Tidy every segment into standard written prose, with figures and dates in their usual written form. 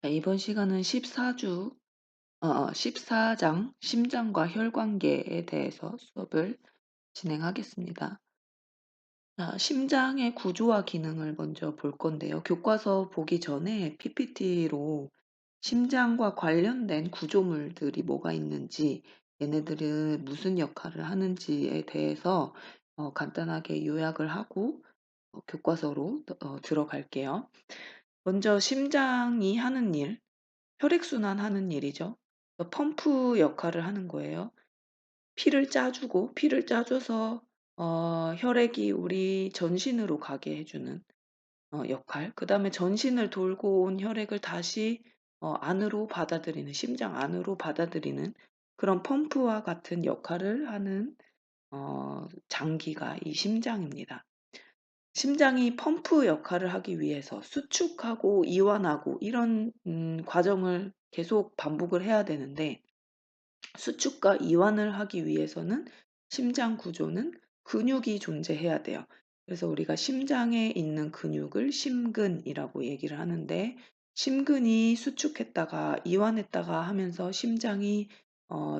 네, 이번 시간은 14장 심장과 혈관계에 대해서 수업을 진행하겠습니다. 자, 심장의 구조와 기능을 먼저 볼 건데요. 교과서 보기 전에 PPT로 심장과 관련된 구조물들이 뭐가 있는지, 얘네들은 무슨 역할을 하는지에 대해서 간단하게 요약을 하고 교과서로 들어갈게요. 먼저 심장이 하는 일, 혈액순환 하는 일이죠. 펌프 역할을 하는 거예요. 피를 짜 줘서 혈액이 우리 전신으로 가게 해 주는 역할. 그다음에 전신을 돌고 온 혈액을 다시 안으로 받아들이는, 심장 안으로 받아들이는 그런 펌프와 같은 역할을 하는 장기가 이 심장입니다. 심장이 펌프 역할을 하기 위해서 수축하고 이완하고 이런 과정을 계속 반복을 해야 되는데, 수축과 이완을 하기 위해서는 심장 구조는 근육이 존재해야 돼요. 그래서 우리가 심장에 있는 근육을 심근이라고 얘기를 하는데, 심근이 수축했다가 이완했다가 하면서 심장이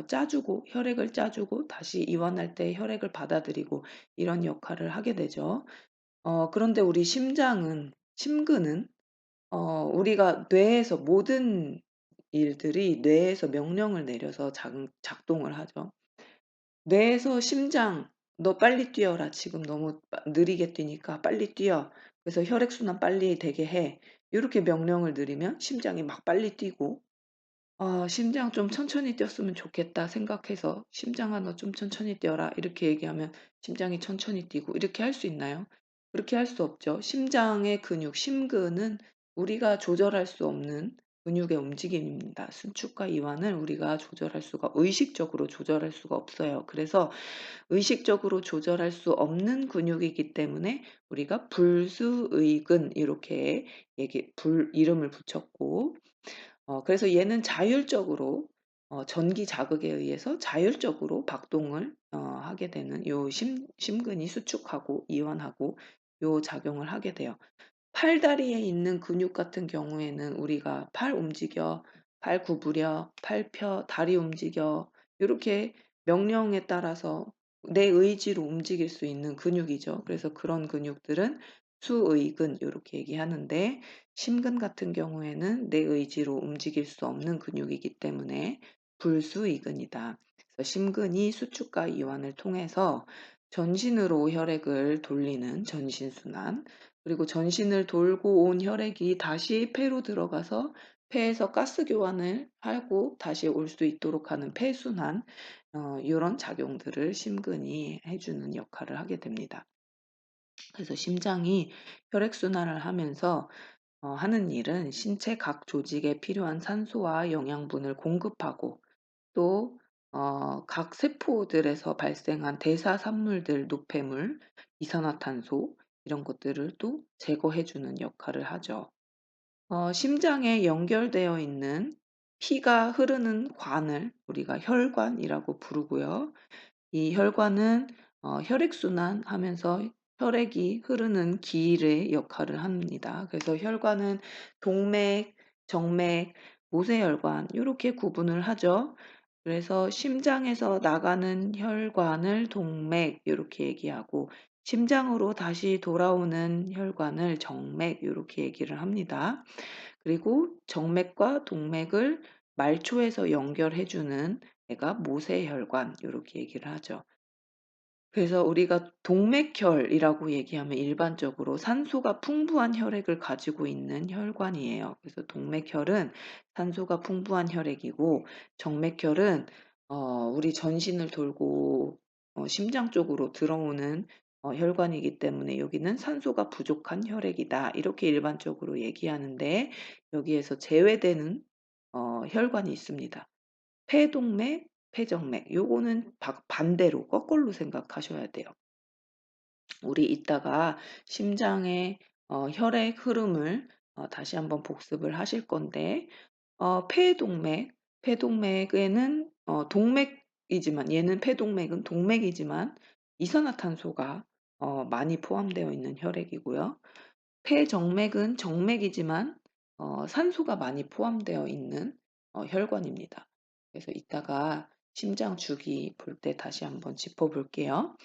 짜주고 혈액을 짜주고 다시 이완할 때 혈액을 받아들이고 이런 역할을 하게 되죠. 그런데 우리 심근은 우리가 뇌에서 모든 일들이 뇌에서 명령을 내려서 작동을 하죠. 뇌에서 심장, "너 빨리 뛰어라. 지금 너무 느리게 뛰니까 빨리 뛰어. 그래서 혈액순환 빨리 되게 해." 요렇게 명령을 내리면 심장이 막 빨리 뛰고, '심장 좀 천천히 뛰었으면 좋겠다.' 생각해서 "심장아 너 좀 천천히 뛰어라." 이렇게 얘기하면 심장이 천천히 뛰고 이렇게 할 수 있나요? 그렇게 할 수 없죠. 심장의 근육 심근은 우리가 조절할 수 없는 근육의 움직임입니다. 수축과 이완을 우리가 의식적으로 조절할 수가 없어요. 그래서 의식적으로 조절할 수 없는 근육이기 때문에 우리가 불수의근 이렇게 이름을 붙였고, 그래서 얘는 자율적으로 전기 자극에 의해서 자율적으로 박동을 하게 되는 요 심근이 수축하고 이완하고 요 작용을 하게 돼요. 팔다리에 있는 근육 같은 경우에는 우리가 "팔 움직여, 팔 구부려, 팔 펴, 다리 움직여." 요렇게 명령에 따라서 내 의지로 움직일 수 있는 근육이죠. 그래서 그런 근육들은 수의근 요렇게 얘기하는데, 심근 같은 경우에는 내 의지로 움직일 수 없는 근육이기 때문에 불수의근이다. 그래서 심근이 수축과 이완을 통해서 전신으로 혈액을 돌리는 전신순환, 그리고 전신을 돌고 온 혈액이 다시 폐로 들어가서 폐에서 가스 교환을 하고 다시 올 수 있도록 하는 폐순환, 요런 작용들을 심근이 해 주는 역할을 하게 됩니다. 그래서 심장이 혈액순환을 하면서 하는 일은 신체 각 조직에 필요한 산소와 영양분을 공급하고, 또 각 세포들에서 발생한 대사 산물들, 노폐물, 이산화탄소 이런 것들을 또 제거해 주는 역할을 하죠. 심장에 연결되어 있는 피가 흐르는 관을 우리가 혈관이라고 부르고요. 이 혈관은 혈액순환하면서 혈액이 흐르는 길의 역할을 합니다. 그래서 혈관은 동맥, 정맥, 모세혈관 요렇게 구분을 하죠. 그래서 심장에서 나가는 혈관을 동맥 요렇게 얘기하고, 심장으로 다시 돌아오는 혈관을 정맥 요렇게 얘기를 합니다. 그리고 정맥과 동맥을 말초에서 연결해 주는 애가 모세혈관 요렇게 얘기를 하죠. 그래서 우리가 동맥혈이라고 얘기하면 일반적으로 산소가 풍부한 혈액을 가지고 있는 혈관이에요. 그래서 동맥혈은 산소가 풍부한 혈액이고, 정맥혈은 우리 전신을 돌고 심장 쪽으로 들어오는 혈관이기 때문에 여기는 산소가 부족한 혈액이다. 이렇게 일반적으로 얘기하는데, 여기에서 제외되는 혈관이 있습니다. 폐동맥, 폐정맥 요거는 반대로 거꾸로 생각하셔야 돼요. 우리 이따가 심장의 혈액 흐름을 다시 한번 복습을 하실 건데, 폐동맥에는 동맥이지만, 얘는 폐동맥은 동맥이지만 이산화탄소가 많이 포함되어 있는 혈액이고요. 폐정맥은 정맥이지만 산소가 많이 포함되어 있는 혈관입니다. 그래서 이따가 심장 주기 볼 때 다시 한번 짚어 볼게요.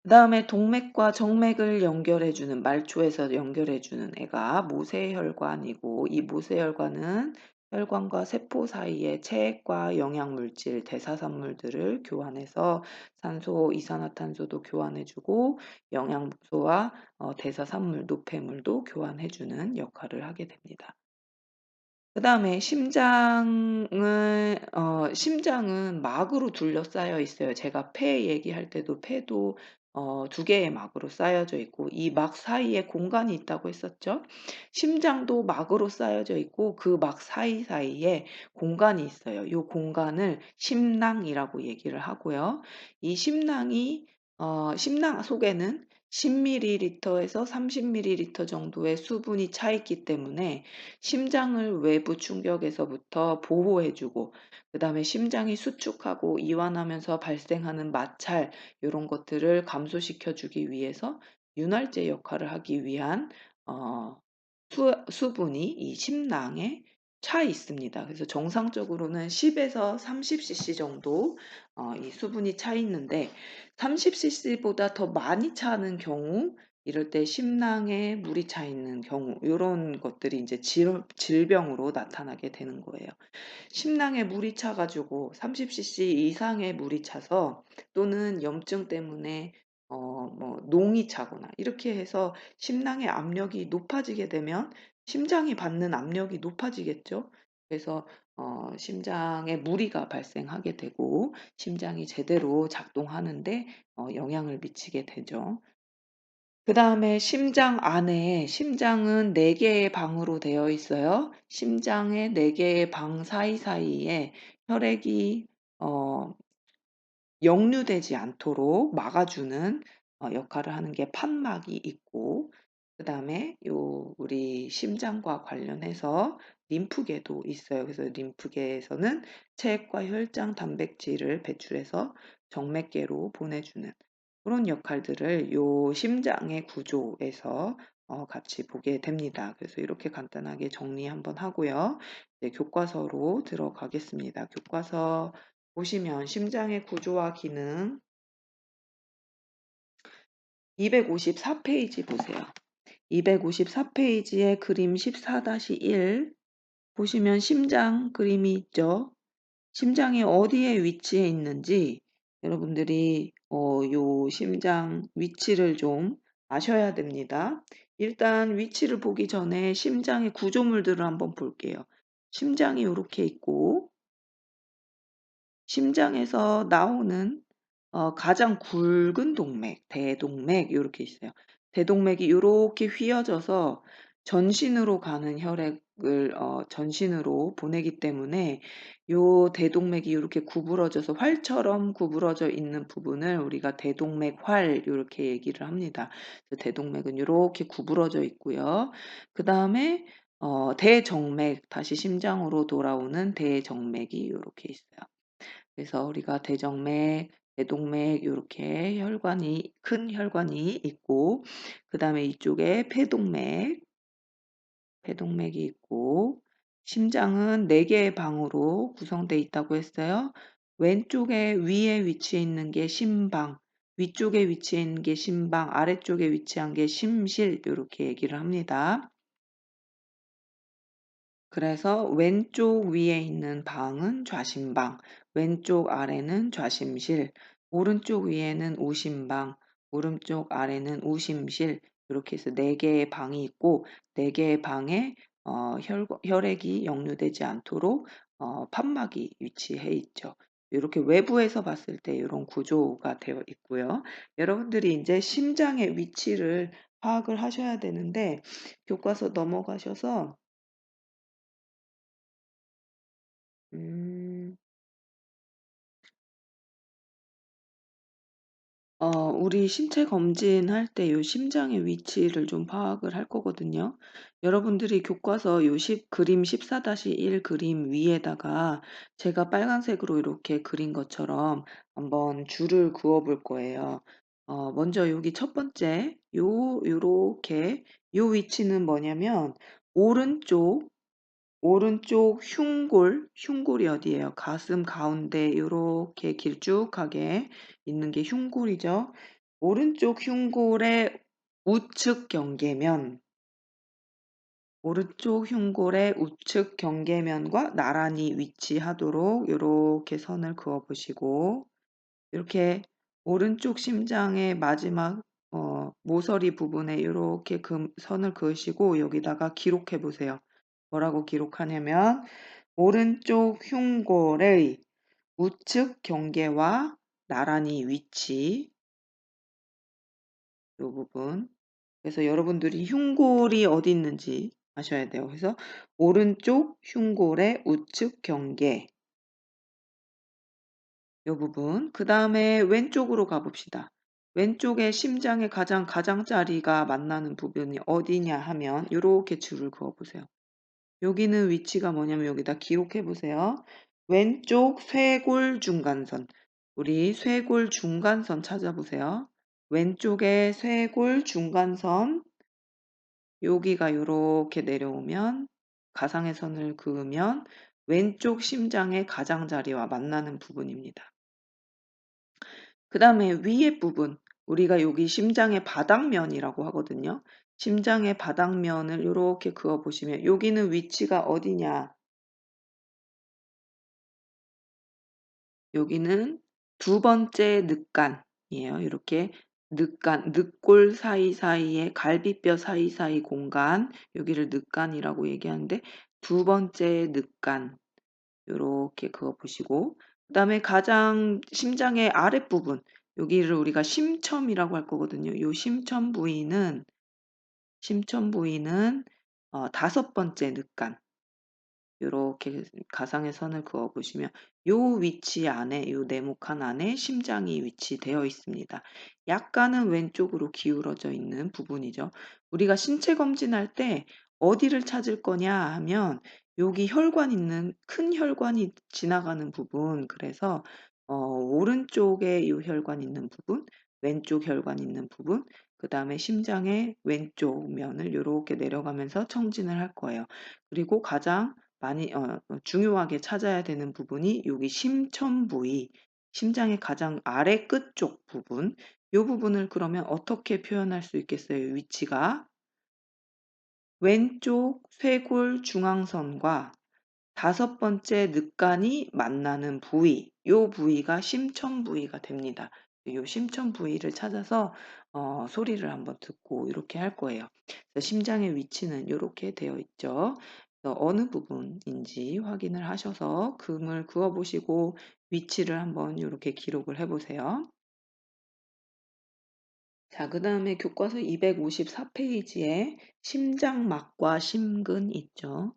그다음에 동맥과 정맥을 연결해 주는 말초에서 연결해 주는 애가 모세혈관이고, 이 모세혈관은 혈관과 세포 사이에 체액과 영양물질, 대사산물들을 교환해서 산소, 이산화탄소도 교환해 주고 영양소와 대사산물, 노폐물도 교환해 주는 역할을 하게 됩니다. 그다음에 심장은 막으로 둘러싸여 있어요. 제가 폐 얘기할 때도 폐도 두 개의 막으로 쌓여져 있고 이 막 사이에 공간이 있다고 했었죠. 심장도 막으로 쌓여져 있고 그 막 사이사이에 공간이 있어요. 이 공간을 심낭이라고 얘기를 하고요. 이 심낭 속에는 10ml에서 30ml 정도의 수분이 차 있기 때문에 심장을 외부 충격에서부터 보호해 주고, 그다음에 심장이 수축하고 이완하면서 발생하는 마찰, 요런 것들을 감소시켜 주기 위해서 윤활제 역할을 하기 위한 어 수분이 이 심낭에 차 있습니다. 그래서 정상적으로는 10에서 30cc 정도 이 수분이 차 있는데, 30cc보다 더 많이 차는 경우, 이럴 때 심낭에 물이 차 있는 경우, 요런 것들이 이제 질병으로 나타나게 되는 거예요. 심낭에 물이 차 가지고 30cc 이상의 물이 차서, 또는 염증 때문에 농이 차거나 이렇게 해서 심낭의 압력이 높아지게 되면 심장이 받는 압력이 높아지겠죠. 그래서 심장에 무리가 발생하게 되고 심장이 제대로 작동하는 데 영향을 미치게 되죠. 그다음에 심장은 4 개의 방으로 되어 있어요. 심장의 4 개의 방 사이사이에 혈액이 어 역류되지 않도록 막아주는 역할을 하는 게 판막이 있고, 그다음에 우리 심장과 관련해서 림프계도 있어요. 그래서 림프계에서는 체액과 혈장 단백질을 배출해서 정맥계로 보내주는 그런 역할들을 요 심장의 구조에서 같이 보게 됩니다. 그래서 이렇게 간단하게 정리 한번 하고요. 이제 교과서로 들어가겠습니다. 교과서 보시면 심장의 구조와 기능 254페이지 보세요. 254페이지에 그림 14-1 보시면 심장 그림이 있죠. 심장이 어디에 위치해 있는지 여러분들이 요 심장 위치를 좀 아셔야 됩니다. 일단 위치를 보기 전에 심장의 구조물들을 한번 볼게요. 심장이 이렇게 있고, 심장에서 나오는 가장 굵은 동맥, 대동맥 요렇게 있어요. 대동맥이 요렇게 휘어져서 전신으로 가는 혈액을 전신으로 보내기 때문에 요 대동맥이 요렇게 구부러져서 활처럼 구부러져 있는 부분을 우리가 대동맥활 요렇게 얘기를 합니다. 그래서 대동맥은 요렇게 구부러져 있고요. 그다음에 대정맥, 다시 심장으로 돌아오는 대정맥이 요렇게 있어요. 그래서 우리가 대정맥, 대동맥 요렇게 큰 혈관이 있고, 그다음에 이쪽에 폐동맥이 있고, 심장은 4 개의 방으로 구성되어 있다고 했어요. 왼쪽에 위에 위치해 있는 게 심방, 위쪽에 위치해 있는 게 심방, 아래쪽에 위치한 게 심실 요렇게 얘기를 합니다. 그래서 왼쪽 위에 있는 방은 좌심방, 왼쪽 아래는 좌심실, 오른쪽 위에는 우심방, 오른쪽 아래는 우심실, 이렇게 해서 4 개의 방이 있고, 4 개의 방에 혈액이 역류되지 않도록 판막이 위치해 있죠. 이렇게 외부에서 봤을 때 이런 구조가 되어 있고요. 여러분들이 이제 심장의 위치를 파악을 하셔야 되는데, 교과서 넘어가셔서 음. 우리 신체 검진할 때 요 심장의 위치를 좀 파악을 할 거거든요. 여러분들이 교과서 요 그림 14-1 그림 위에다가 제가 빨간색으로 이렇게 그린 것처럼 한번 줄을 그어 볼 거예요. 먼저 여기 첫 번째 요렇게 요 위치는 뭐냐면 오른쪽 오른쪽 흉골이 어디예요? 가슴 가운데 요렇게 길쭉하게 있는 게 흉골이죠. 오른쪽 흉골의 우측 경계면, 오른쪽 흉골의 우측 경계면과 나란히 위치하도록 요렇게 선을 그어 보시고, 이렇게 오른쪽 심장의 마지막 모서리 부분에 이렇게 선을 그으시고 여기다가 기록해 보세요. 뭐라고 기록하냐면 오른쪽 흉골의 우측 경계와 나란히 위치, 이 부분. 그래서 여러분들이 흉골이 어디 있는지 아셔야 돼요. 그래서 오른쪽 흉골의 우측 경계, 이 부분. 그 다음에 왼쪽으로 가봅시다. 왼쪽에 심장의 가장자리가 만나는 부분이 어디냐 하면 이렇게 줄을 그어보세요. 여기는 위치가 뭐냐면 여기다 기록해보세요. 왼쪽 쇄골 중간선. 우리 쇄골 중간선 찾아보세요. 왼쪽에 쇄골 중간선, 여기가 이렇게 내려오면 가상의 선을 그으면 왼쪽 심장의 가장자리와 만나는 부분입니다. 그 다음에 위에 부분, 우리가 여기 심장의 바닥면이라고 하거든요. 심장의 바닥면을 이렇게 그어보시면 여기는 위치가 어디냐? 여기는 두 번째 늑간이에요. 이렇게 늑골 사이사이에 갈비뼈 사이사이 공간, 여기를 늑간이라고 얘기하는데 두 번째 늑간 이렇게 그어보시고, 그 다음에 가장 심장의 아랫부분, 여기를 우리가 심첨이라고 할 거거든요. 이 심첨 부위는 다섯 번째 늑간, 요렇게 가상의 선을 그어 보시면 요 위치 안에, 요 네모칸 안에 심장이 위치되어 있습니다. 약간은 왼쪽으로 기울어져 있는 부분이죠. 우리가 신체 검진할 때 어디를 찾을 거냐 하면 여기 혈관 있는, 큰 혈관이 지나가는 부분, 그래서 오른쪽에 요 혈관 있는 부분, 왼쪽 혈관 있는 부분, 그 다음에 심장의 왼쪽 면을 이렇게 내려가면서 청진을 할 거예요. 그리고 가장 많이 중요하게 찾아야 되는 부분이 여기 심천 부위, 심장의 가장 아래 끝쪽 부분, 이 부분을 그러면 어떻게 표현할 수 있겠어요? 위치가 왼쪽 쇄골 중앙선과 다섯 번째 늑간이 만나는 부위, 이 부위가 심천 부위가 됩니다. 이 심천 부위를 찾아서 소리를 한번 듣고 이렇게 할 거예요. 그래서 심장의 위치는 이렇게 되어 있죠. 그래서 어느 부분인지 확인을 하셔서 금을 그어 보시고 위치를 한번 이렇게 기록을 해 보세요. 자, 그 다음에 교과서 254페이지에 심장막과 심근 있죠.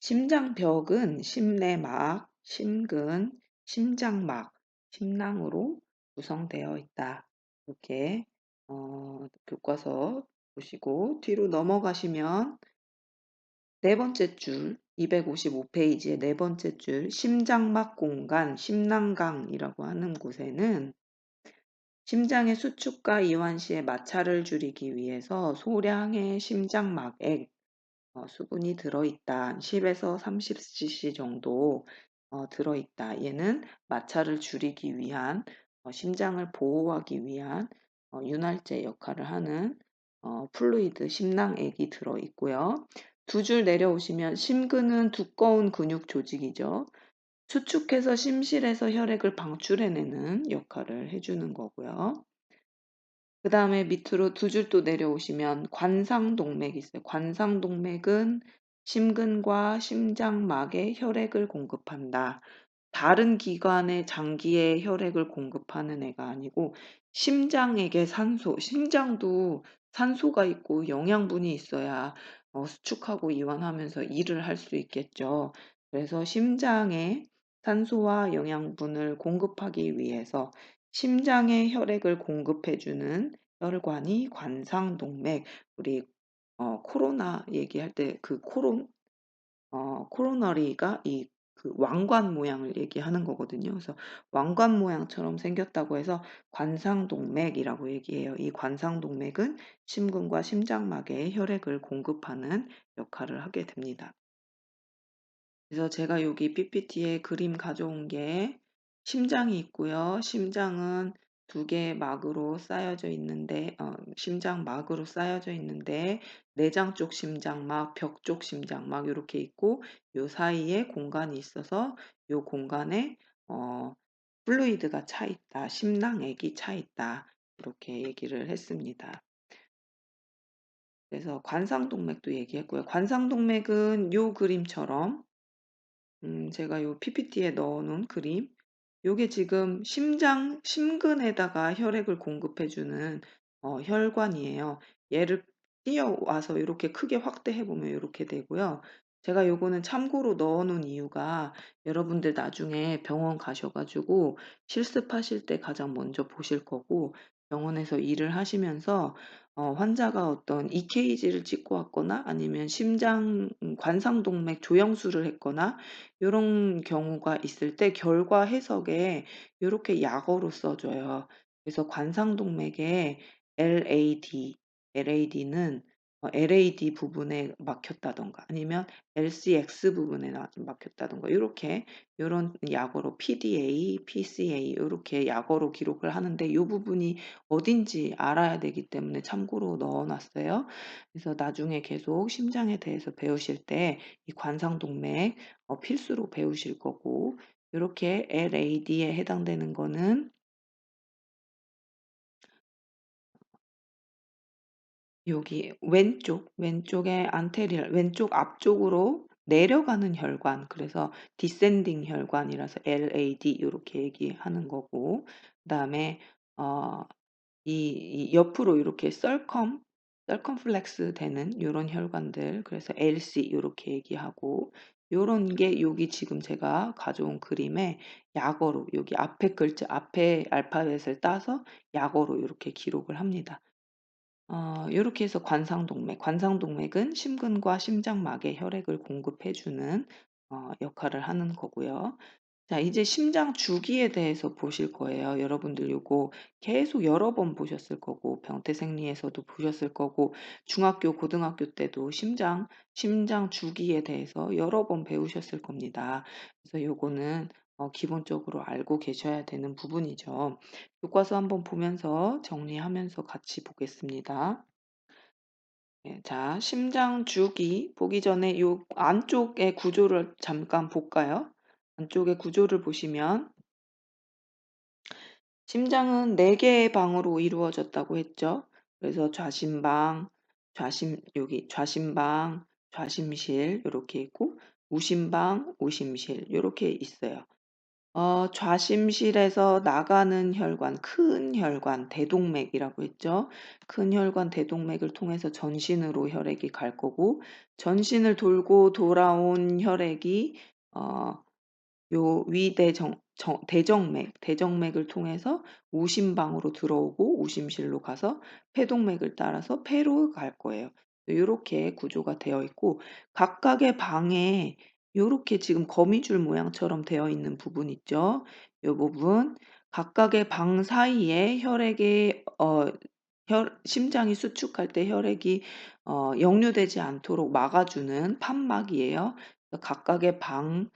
심장벽은 심내막, 심근, 심장막, 심낭으로 구성되어 있다. 이렇게 교과서 보시고 뒤로 넘어가시면 네 번째 줄, 255페이지의 네 번째 줄, 심장막 공간, 심낭강이라고 하는 곳에는 심장의 수축과 이완 시에 마찰을 줄이기 위해서 소량의 심장막액, 수분이 들어있다. 10에서 30cc 정도 들어있다. 얘는 마찰을 줄이기 위한, 심장을 보호하기 위한 윤활제 역할을 하는 플루이드, 심낭액이 들어있고요. 두 줄 내려오시면 심근은 두꺼운 근육 조직이죠. 수축해서 심실에서 혈액을 방출해내는 역할을 해주는 거고요. 그 다음에 밑으로 두 줄 또 내려오시면 관상동맥이 있어요. 관상동맥은 심근과 심장막에 혈액을 공급한다. 다른 기관의 장기에 혈액을 공급하는 애가 아니고 심장에게 심장도 산소가 있고 영양분이 있어야 수축하고 이완하면서 일을 할 수 있겠죠. 그래서 심장에 산소와 영양분을 공급하기 위해서 심장에 혈액을 공급해주는 혈관이 관상동맥, 우리 코로나 얘기할 때 그 코로너리가 이 그 왕관 모양을 얘기하는 거거든요. 그래서 왕관 모양처럼 생겼다고 해서 관상동맥이라고 얘기해요. 이 관상동맥은 심근과 심장막에 혈액을 공급하는 역할을 하게 됩니다. 그래서 제가 여기 PPT에 그림 가져온 게 심장이 있고요. 심장은 두 개의 막으로 쌓여져 있는데 심장막으로 쌓여져 있는데 내장 쪽 심장막, 벽 쪽 심장막 요렇게 있고 요 사이에 공간이 있어서 요 공간에 어 플루이드가 차 있다. 심낭액이 차 있다. 이렇게 얘기를 했습니다. 그래서 관상동맥도 얘기했고요. 관상동맥은 요 그림처럼 제가 요 PPT에 넣어 놓은 그림 요게 지금 심근에다가 혈액을 공급해 주는 혈관이에요. 얘를 띄어와서 요렇게 크게 확대해 보면 요렇게 되고요. 제가 요거는 참고로 넣어 놓은 이유가 여러분들 나중에 병원 가셔 가지고 실습하실 때 가장 먼저 보실 거고 병원에서 일을 하시면서 환자가 어떤 EKG를 찍고 왔거나 아니면 심장 관상동맥 조영술을 했거나 요런 경우가 있을 때 결과 해석에 요렇게 약어로 써 줘요. 그래서 관상동맥에 LAD는 LAD 부분에 막혔다든가 아니면 LCX 부분에 막혔다든가 요렇게 요런 약어로 PDA, PCA 요렇게 약어로 기록을 하는데 요 부분이 어딘지 알아야 되기 때문에 참고로 넣어 놨어요. 그래서 나중에 계속 심장에 대해서 배우실 때 이 관상동맥 필수로 배우실 거고 요렇게 LAD에 해당되는 거는 여기 왼쪽에 안테리얼 왼쪽 앞쪽으로 내려가는 혈관 그래서 디센딩 혈관이라서 LAD 요렇게 얘기하는 거고 그다음에 어 이 옆으로 이렇게 서컴플렉스 되는 요런 혈관들 그래서 LC 요렇게 얘기하고 요런 게 여기 지금 제가 가져온 그림에 약어로 여기 앞에 글자 앞에 알파벳을 따서 약어로 요렇게 기록을 합니다. 요렇게 해서 관상동맥은 심근과 심장막에 혈액을 공급해 주는 역할을 하는 거고요. 자 이제 심장 주기에 대해서 보실 거예요. 여러분들 요거 계속 여러 번 보셨을 거고 병태생리에서도 보셨을 거고 중학교, 고등학교 때도 심장 주기에 대해서 여러 번 배우셨을 겁니다. 그래서 요거는 기본적으로 알고 계셔야 되는 부분이죠. 교과서 한번 보면서 정리하면서 같이 보겠습니다. 네, 자, 심장 주기 보기 전에 요 안쪽의 구조를 잠깐 볼까요? 안쪽의 구조를 보시면 심장은 4 개의 방으로 이루어졌다고 했죠. 그래서 좌심방, 좌심실 요렇게 있고 우심방, 우심실 요렇게 있어요. 좌심실에서 나가는 혈관, 큰 혈관, 대동맥이라고 했죠. 큰 혈관 대동맥을 통해서 전신으로 혈액이 갈 거고 전신을 돌고 돌아온 혈액이 어 요 위대정 대정맥을 통해서 우심방으로 들어오고 우심실로 가서 폐동맥을 따라서 폐로 갈 거예요. 요렇게 구조가 되어 있고 각각의 방에 요렇게 지금 거미줄 모양처럼 되어 있는 부분 있죠. 요 부분 각각의 방 사이에 혈액이 심장이 수축할 때 혈액이 역류되지 않도록 막아주는 판막이에요. 각각의 방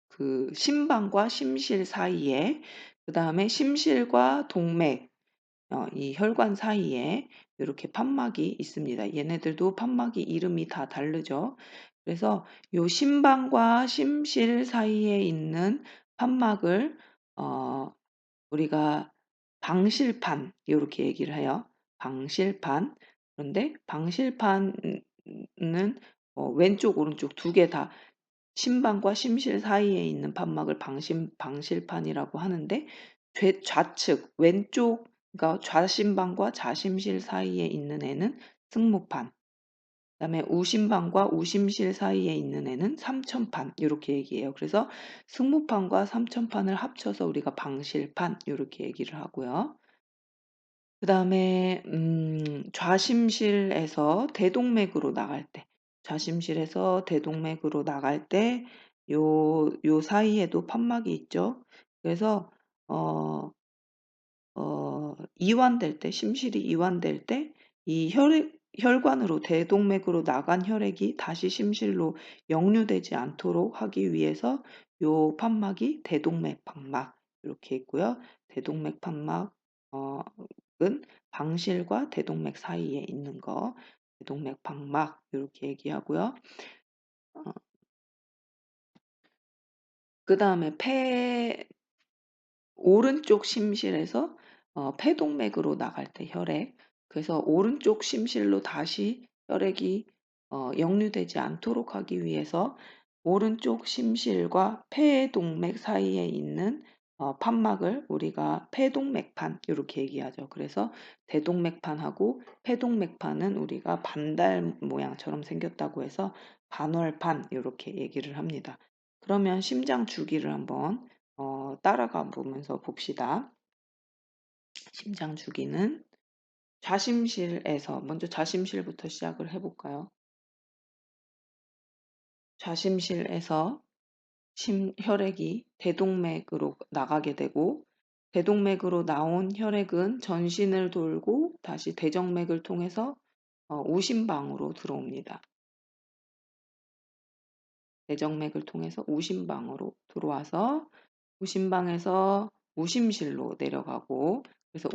그 심방과 심실 사이에 그다음에 심실과 동맥 이 혈관 사이에 이렇게 판막이 있습니다. 얘네들도 판막이 이름이 다 다르죠. 그래서 요 심방과 심실 사이에 있는 판막을 어 우리가 방실판 요렇게 얘기를 해요. 방실판. 그런데 방실판은 왼쪽 오른쪽 두 개 다 심방과 심실 사이에 있는 판막을 방실판이라고 하는데 좌측 왼쪽 그러니까 좌심방과 좌심실 사이에 있는 애는 승모판 그다음에 우심방과 우심실 사이에 있는 애는 삼천판 요렇게 얘기해요. 그래서 승모판과 삼천판을 합쳐서 우리가 방실판 요렇게 얘기를 하고요. 그다음에 좌심실에서 대동맥으로 나갈 때 좌심실에서 대동맥으로 나갈 때 요 사이에도 판막이 있죠. 그래서 어 이완될 때, 심실이 이완될 때 이 혈관으로 대동맥으로 나간 혈액이 다시 심실로 역류되지 않도록 하기 위해서 요 판막이 대동맥 판막 이렇게 있고요. 대동맥 판막 은 방실과 대동맥 사이에 있는 거 대동맥 판막 이렇게 얘기하고요. 어 그다음에 폐 오른쪽 심실에서 폐동맥으로 나갈 때 혈액 그래서 오른쪽 심실로 다시 혈액이 역류되지 않도록 하기 위해서 오른쪽 심실과 폐동맥 사이에 있는 판막을 우리가 폐동맥판 이렇게 얘기하죠. 그래서 대동맥판하고 폐동맥판은 우리가 반달 모양처럼 생겼다고 해서 반월판 이렇게 얘기를 합니다. 그러면 심장 주기를 한번 따라가 보면서 봅시다. 심장 주기는 좌심실에서 먼저 좌심실부터 시작을 해 볼까요? 좌심실에서 혈액이 대동맥으로 나가게 되고 대동맥으로 나온 혈액은 전신을 돌고 다시 대정맥을 통해서 우심방으로 들어옵니다. 대정맥을 통해서 우심방으로 들어와서 우심방에서 우심실로 내려가고 그래서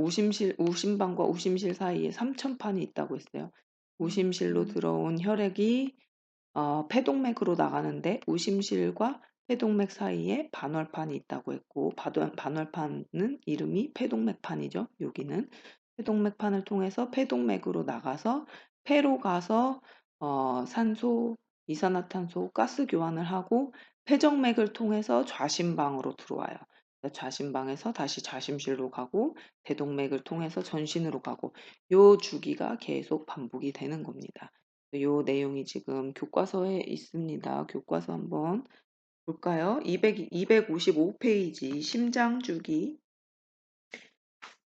우심방과 우심실 사이에 삼천판이 있다고 했어요. 우심실로 들어온 혈액이 폐동맥으로 나가는데 우심실과 폐동맥 사이에 반월판이 있다고 했고 반월판은 이름이 폐동맥판이죠. 여기는 폐동맥판을 통해서 폐동맥으로 나가서 폐로 가서 산소, 이산화탄소, 가스 교환을 하고 폐정맥을 통해서 좌심방으로 들어와요. 좌심방에서 다시 좌심실로 가고 대동맥을 통해서 전신으로 가고 요 주기가 계속 반복이 되는 겁니다. 요 내용이 지금 교과서에 있습니다. 교과서 한번 볼까요? 255페이지 심장주기.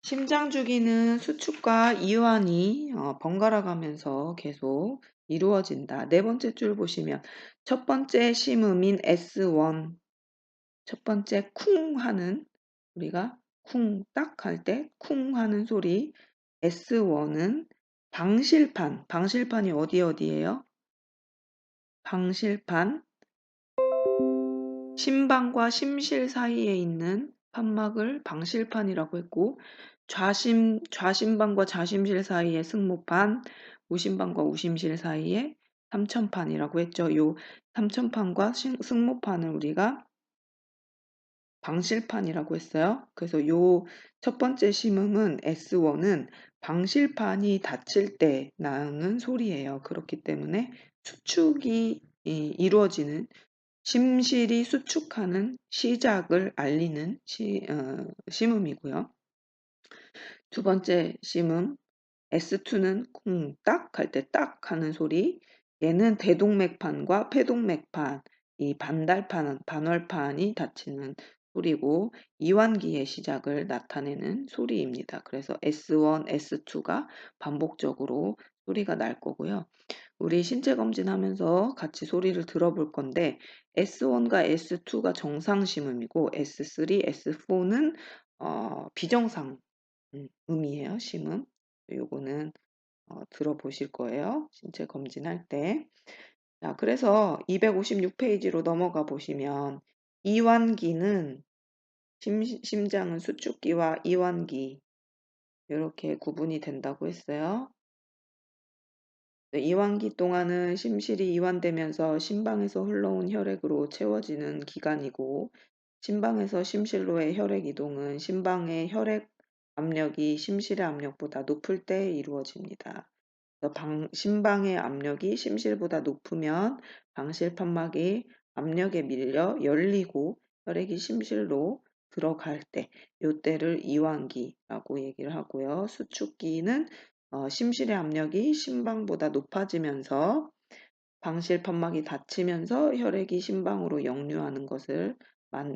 심장주기는 수축과 이완이 번갈아 가면서 계속 이루어진다. 네 번째 줄 보시면 첫 번째 심음인 S1 첫 번째 쿵 하는 우리가 쿵 딱 할 때 쿵 하는 소리 S1은 방실판이 어디예요? 방실판 심방과 심실 사이에 있는 판막을 방실판이라고 했고 좌심방과 좌심실 사이에 승모판, 우심방과 우심실 사이에 삼천판이라고 했죠. 요 삼천판과 승모판을 우리가 방실판이라고 했어요. 그래서 요 첫 번째 심음은 S1은 방실판이 닫힐 때 나는 소리예요. 그렇기 때문에 수축이 이루어지는 심실이 수축하는 시작을 알리는 심음이고요. 두 번째 심음 S2는 쿵 딱 할 때 딱 하는 소리 얘는 대동맥판과 폐동맥판 이 반월판이 닫히는 소리고 이완기의 시작을 나타내는 소리입니다. 그래서 S1, S2가 반복적으로 소리가 날 거고요. 우리 신체 검진하면서 같이 소리를 들어볼 건데 S1과 S2가 정상 심음이고 S3, S4는 비정상 음이에요. 심음. 요거는 들어보실 거예요. 신체 검진할 때. 자, 그래서 256페이지로 넘어가 보시면 이완기는 심장은 수축기와 이완기 이렇게 구분이 된다고 했어요. 이완기 동안은 심실이 이완되면서 심방에서 흘러온 혈액으로 채워지는 기간이고 심방에서 심실로의 혈액 이동은 심방의 혈액 압력이 심실의 압력보다 높을 때 이루어집니다. 심방의 압력이 심실보다 높으면 방실판막이 압력에 밀려 열리고 혈액이 심실로 들어갈 때 요때를 이완기라고 얘기를 하고요. 수축기는 심실의 압력이 심방보다 높아지면서 방실판막이 닫히면서 혈액이 심방으로 역류하는 것을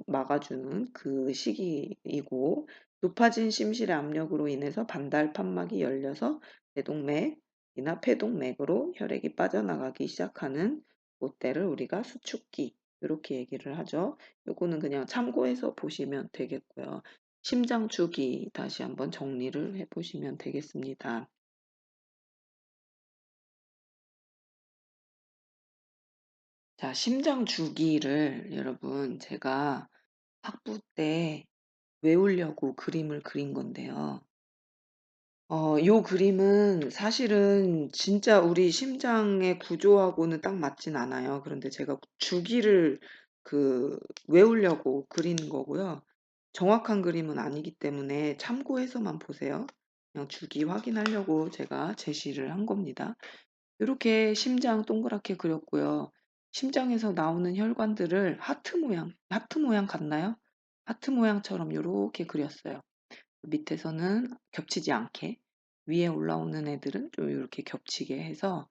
막아주는 그 시기이고 높아진 심실의 압력으로 인해서 반달판막이 열려서 대동맥 대동맥이나 폐동맥으로 혈액이 빠져나가기 시작하는 그때를 우리가 수축기 이렇게 얘기를 하죠. 요거는 그냥 참고해서 보시면 되겠고요. 심장 주기 다시 한번 정리를 해 보시면 되겠습니다. 자, 심장 주기를 여러분 제가 학부 때 외우려고 그림을 그린 건데요. 요 그림은 사실은 진짜 우리 심장의 구조하고는 딱 맞진 않아요. 그런데 제가 주기를 그 외우려고 그린 거고요. 정확한 그림은 아니기 때문에 참고해서만 보세요. 그냥 주기 확인하려고 제가 제시를 한 겁니다. 요렇게 심장 동그랗게 그렸고요. 심장에서 나오는 혈관들을 하트 모양 같나요? 하트 모양처럼 요렇게 그렸어요. 밑에서는 겹치지 않게, 위에 올라오는 애들은 좀 이렇게 겹치게 해서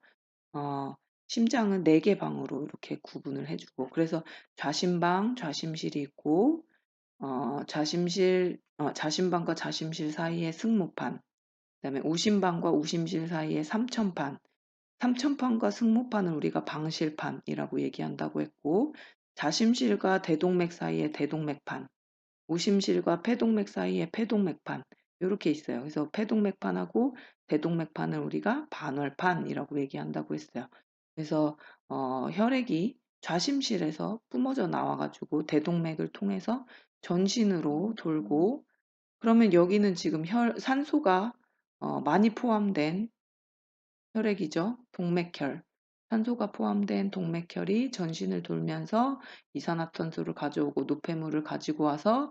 어 심장은 4개 방으로 이렇게 구분을 해 주고, 그래서 좌심방, 좌심실이 있고 좌심방과 좌심실 사이에 승모판, 그다음에 우심방과 우심실 사이에 삼천판, 삼천판과 승모판을 우리가 방실판이라고 얘기한다고 했고, 좌심실과 대동맥 사이에 대동맥판, 우심실과 폐동맥 사이에 폐동맥판 요렇게 있어요. 그래서 폐동맥판하고 대동맥판을 우리가 반월판이라고 얘기한다고 했어요. 그래서 혈액이 좌심실에서 뿜어져 나와 가지고 대동맥을 통해서 전신으로 돌고, 그러면 여기는 지금 혈 산소가 많이 포함된 혈액이죠. 동맥혈. 산소가 포함된 동맥혈이 전신을 돌면서 이산화탄소를 가져오고 노폐물을 가지고 와서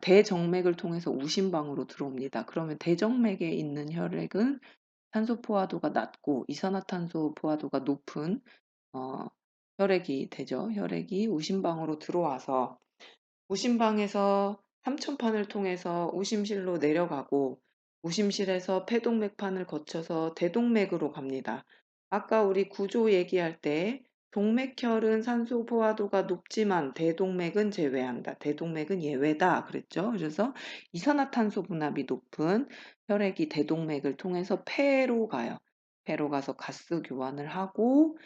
대정맥을 통해서 우심방으로 들어옵니다. 그러면 대정맥에 있는 혈액은 산소 포화도가 낮고 이산화탄소 포화도가 높은 어, 혈액이 되죠. 혈액이 우심방으로 들어와서 우심방에서 삼천판을 통해서 우심실로 내려가고, 우심실에서 폐동맥판을 거쳐서 대동맥으로 갑니다. 아까 우리 구조 얘기할 때 동맥혈은 산소 포화도가 높지만 대동맥은 제외한다. 대동맥은 예외다. 그랬죠. 그래서 이산화탄소 분압이 높은 혈액이 대동맥을 통해서 폐로 가요. 폐로 가서 가스 교환을 하고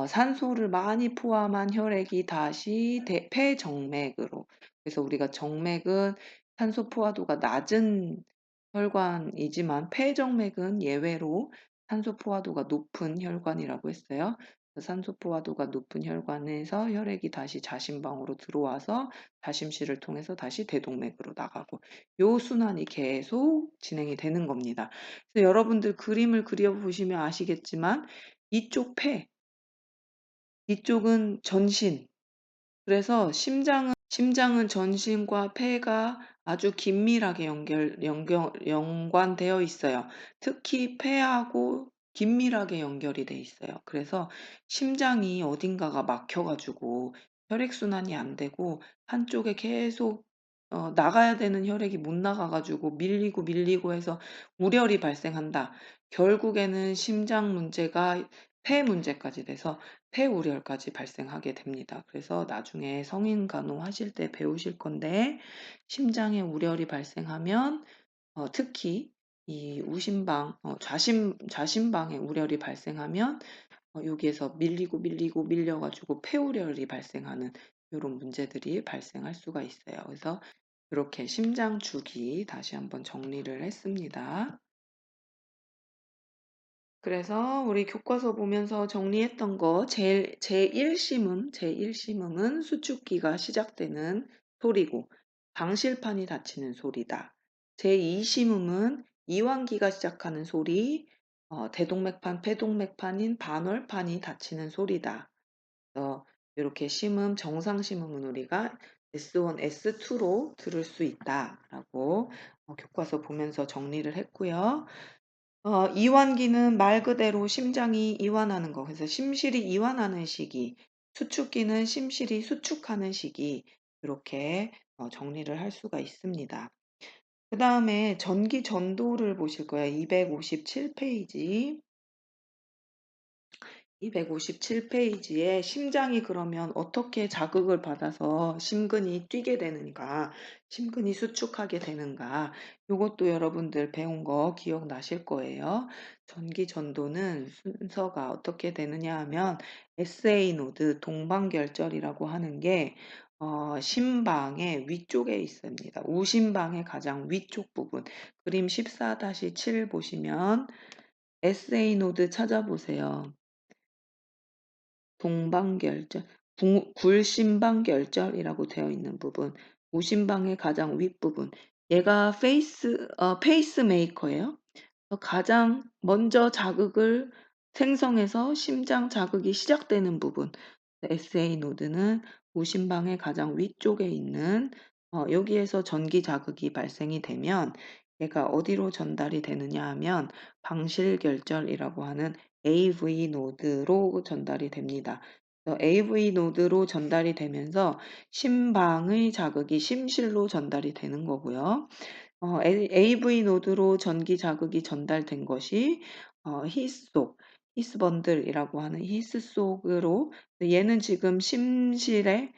산소를 많이 포함한 혈액이 다시 폐정맥으로, 그래서 우리가 정맥은 산소 포화도가 낮은 혈관이지만 폐정맥은 예외로 산소 포화도가 높은 혈관이라고 했어요. 산소 포화도가 높은 혈관에서 혈액이 다시 좌심방으로 들어와서 좌심실을 통해서 다시 대동맥으로 나가고, 요 순환이 계속 진행이 되는 겁니다. 그래서 여러분들 그림을 그려보시면 아시겠지만 이쪽 폐, 이쪽은 전신. 그래서 심장은 전신과 폐가 아주 긴밀하게 연관되어 있어요. 특히 폐하고 긴밀하게 연결이 돼 있어요. 그래서 심장이 어딘가가 막혀가지고 혈액순환이 안 되고 한쪽에 계속 나가야 되는 혈액이 못 나가가지고 밀리고 해서 우렬이 발생한다. 결국에는 심장 문제가 폐 문제까지 돼서 폐우렬까지 발생하게 됩니다. 그래서 나중에 성인 간호하실 때 배우실 건데, 심장에 우렬이 발생하면 특히 이 우심방, 좌심방에 우렬이 발생하면 여기에서 밀리고 밀려가지고 폐우렬이 발생하는 이런 문제들이 발생할 수가 있어요. 그래서 이렇게 심장 주기 다시 한번 정리를 했습니다. 그래서 우리 교과서 보면서 정리했던 거 제1심음은 수축기가 시작되는 소리고 방실판이 닫히는 소리다. 제2심음은 이완기가 시작하는 소리, 대동맥판, 폐동맥판인 반월판이 닫히는 소리다. 이렇게 심음, 정상 심음은 우리가 S1, S2로 들을 수 있다라고 교과서 보면서 정리를 했고요. 이완기는 말 그대로 심장이 이완하는 거. 그래서 심실이 이완하는 시기, 수축기는 심실이 수축하는 시기, 이렇게 정리를 할 수가 있습니다. 그 다음에 전기 전도를 보실 거예요. 257페이지. 257페이지에 심장이 그러면 어떻게 자극을 받아서 심근이 뛰게 되는가, 심근이 수축하게 되는가, 요것도 여러분들 배운 거 기억나실 거예요. 전기 전도는 순서가 어떻게 되느냐 하면 SA 노드, 동방결절이라고 하는 게 심방의 위쪽에 있습니다. 우심방의 가장 위쪽 부분. 그림 14-7 보시면 SA 노드 찾아보세요. 동방결절, 굴심방결절이라고 되어 있는 부분, 우심방의 가장 윗부분. 얘가 페이스메이커예요. 가장 먼저 자극을 생성해서 심장 자극이 시작되는 부분. SA 노드는 우심방의 가장 위쪽에 있는 여기에서 전기 자극이 발생이 되면 얘가 어디로 전달이 되느냐 하면 방실결절이라고 하는 AV 노드로 전달이 됩니다. AV 노드로 전달이 되면서 심방의 자극이 심실로 전달이 되는 거고요. AV 노드로 전기 자극이 전달된 것이 히스 속, 히스 번들이라고 하는 히스 속으로, 얘는 지금 심실에